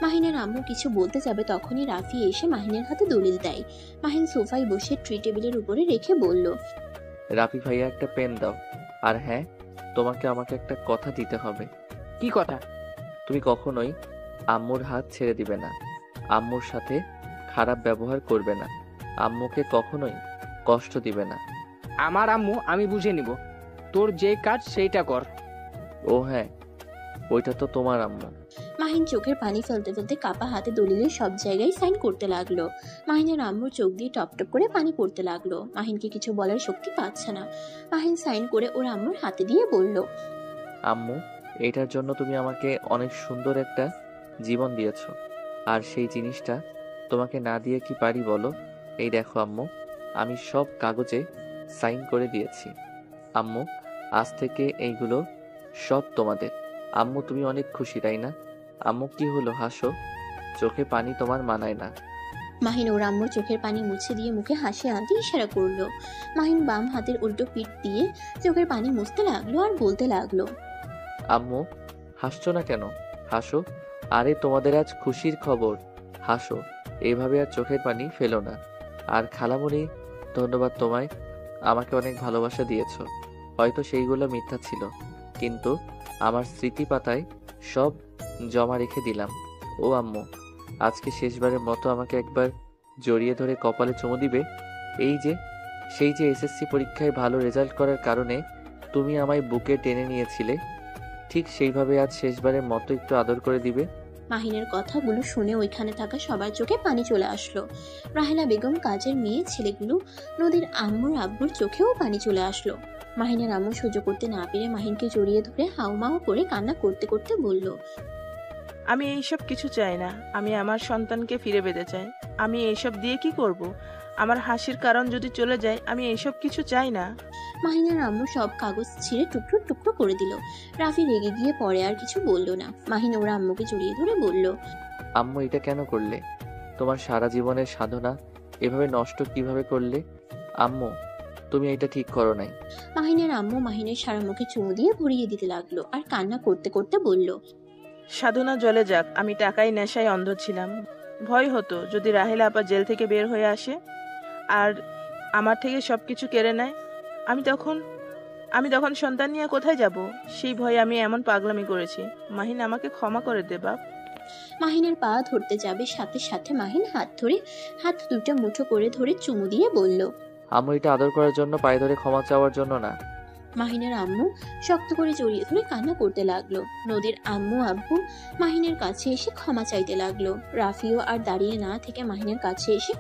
মাহিনের আম্মু কিছু বলতে যাবে, তখনই রাফি এসে মাহিনের হাতে দলিল দেয়। মাহিন সোফায় বসে ট্রি টেবিলের উপরে রেখে বলল, রাফি ভাইয়া, একটা পেন দাও। আর হ্যাঁ, তোমাকে আমাকে একটা কথা দিতে হবে। কি কথা? তুমি কখনোই আম্মুর হাত ছেড়ে দিবে না, আম্মুর সাথে খারাপ ব্যবহার করবে না, আম্মুকে কখনোই কষ্ট দিবে না। আমার আম্মু আমি বুঝে নিব, তোর যে কাজ সেইটা কর। ও হ্যাঁ, ওইটা তো তোমার আম্মু। মাহিন চোখের পানি ফেলতে ফেলতে কাপা হাতে দলিলের সব জায়গায় সাইন করতে লাগলো। মাহিনের আম্মুর চোখ দিয়ে টপ টপ করে পানি পড়তে লাগলো। মাহিনকে কিছু বলার শক্তি পাচ্ছে না। মাহিন সাইন করে ওর আম্মুর হাতে দিয়ে বলল, আম্মু, এটার জন্য তুমি আমাকে অনেক সুন্দর একটা জীবন দিয়েছো, আর সেই জিনিসটা তোমাকে না দিয়ে কি পারি বলো? এই দেখো আম্মু, আমি সব কাগজে সাইন করে দিয়েছি। আম্মু, আজ থেকে এইগুলো সব তোমাদের। আম্মু, তুমি অনেক খুশি তাই না? আম্মু, কি হলো, হাসো, চোখে পানি তোমার মানায় না। মাহিন ওর আম্মুর চোখের পানি মুছে দিয়ে মুখে হাসি আনতে ইশারা করলো। মাহিন বাম হাতের উল্টো পিঠ দিয়ে চোখের পানি মুছতে লাগলো আর বলতে লাগলো, আম্মু, হাসছো না কেন? হাসো। আরে তোমাদের আজ খুশির খবর, হাসো। এইভাবে আর চোখের পানি ফেলো না। আর খালামণি, ধন্যবাদ তোমায়, আমাকে অনেক ভালোবাসা দিয়েছো। হয়তো সেইগুলো মিথ্যা ছিল, কিন্তু আমার স্মৃতি পাতায় সব জমা রেখে দিলাম। ও আম্মু, আজকে শেষবারের মতো আমাকে একবার জড়িয়ে ধরে কপালে চুমু দিবে। সেই যে এসএসসি পরীক্ষায় ভালো রেজাল্ট করার কারণে তুমি আমায় বুকে টেনে নিয়েছিলে, ঠিক সেইভাবে আজ শেষবারের মতো একটু আদর করে দিবে। মাহিনের কথাগুলো শুনে ওইখানে থাকা সবার চোখে পানি চলে আসলো। রাহেলা বেগম, কাজের মেয়ে, ছেলেগুলো, নদীর আম্মুর আব্বুর চোখেও পানি চলে আসলো। মাহিনের আম্মু সহ্য করতে না পেরে মাহিনকে জড়িয়ে ধরে হাউমাউ করে কান্না করতে করতে বলল, আমি এইসব কিছু চাই না। আমি আমার সন্তানকে ফিরে পেতে চাই। আমি এইসব দিয়ে কি করব? আমার হাসির কারণ যদি চলে যায়, আমি এইসব কিছু চাই না। মাহিনের আম্মু সব কাগজ ছিঁড়ে টুকরো টুকরো করে দিল। রাফি রেগে গিয়ে পরে আর কিছু বলল না। মাহিন ওর আম্মুকে জড়িয়ে ধরে বলল, আম্মু এটা কেন করলে? তোমার সারা জীবনের সাধনা এভাবে নষ্ট কিভাবে করলে? আম্মু, তুমি এটা ঠিক করো নাই। মাহিনের আম্মু মাহিনের সারা মুখে চুমু দিয়ে ভরিয়ে দিতে লাগলো আর কান্না করতে করতে বলল, সাধনা জলে যাক, আমি টাকায় নেশায় অন্ধ ছিলাম। ভয় হতো যদি রাহেলা আপা জেল থেকে বের হয়ে আসে আর আমার থেকে সবকিছু কেড়ে নেয়। আমি তখন সন্তান নিয়ে কোথায় যাব? সেই ভয়ে আমি এমন পাগলামি করেছি। মাহিন, আমাকে ক্ষমা করে দে বাপ। মাহিনের পা ধরতে যাবে, সাথে সাথে মাহিন হাত দুটো মুঠো করে ধরে চুমু দিয়ে বলল, আম্মু, এটা আদর করার জন্য, পায়ে ধরে ক্ষমা চাওয়ার জন্য না। মাহিনের আম্মু শক্ত করে জড়িয়ে ধরে কান্না করতে লাগলো। নদীর আম্মু আব্বু মাহিনের কাছে এসে ক্ষমা চাইতে লাগলো। রাফিও আর দাঁড়িয়ে না থেকে মাহিনের কাছে এসে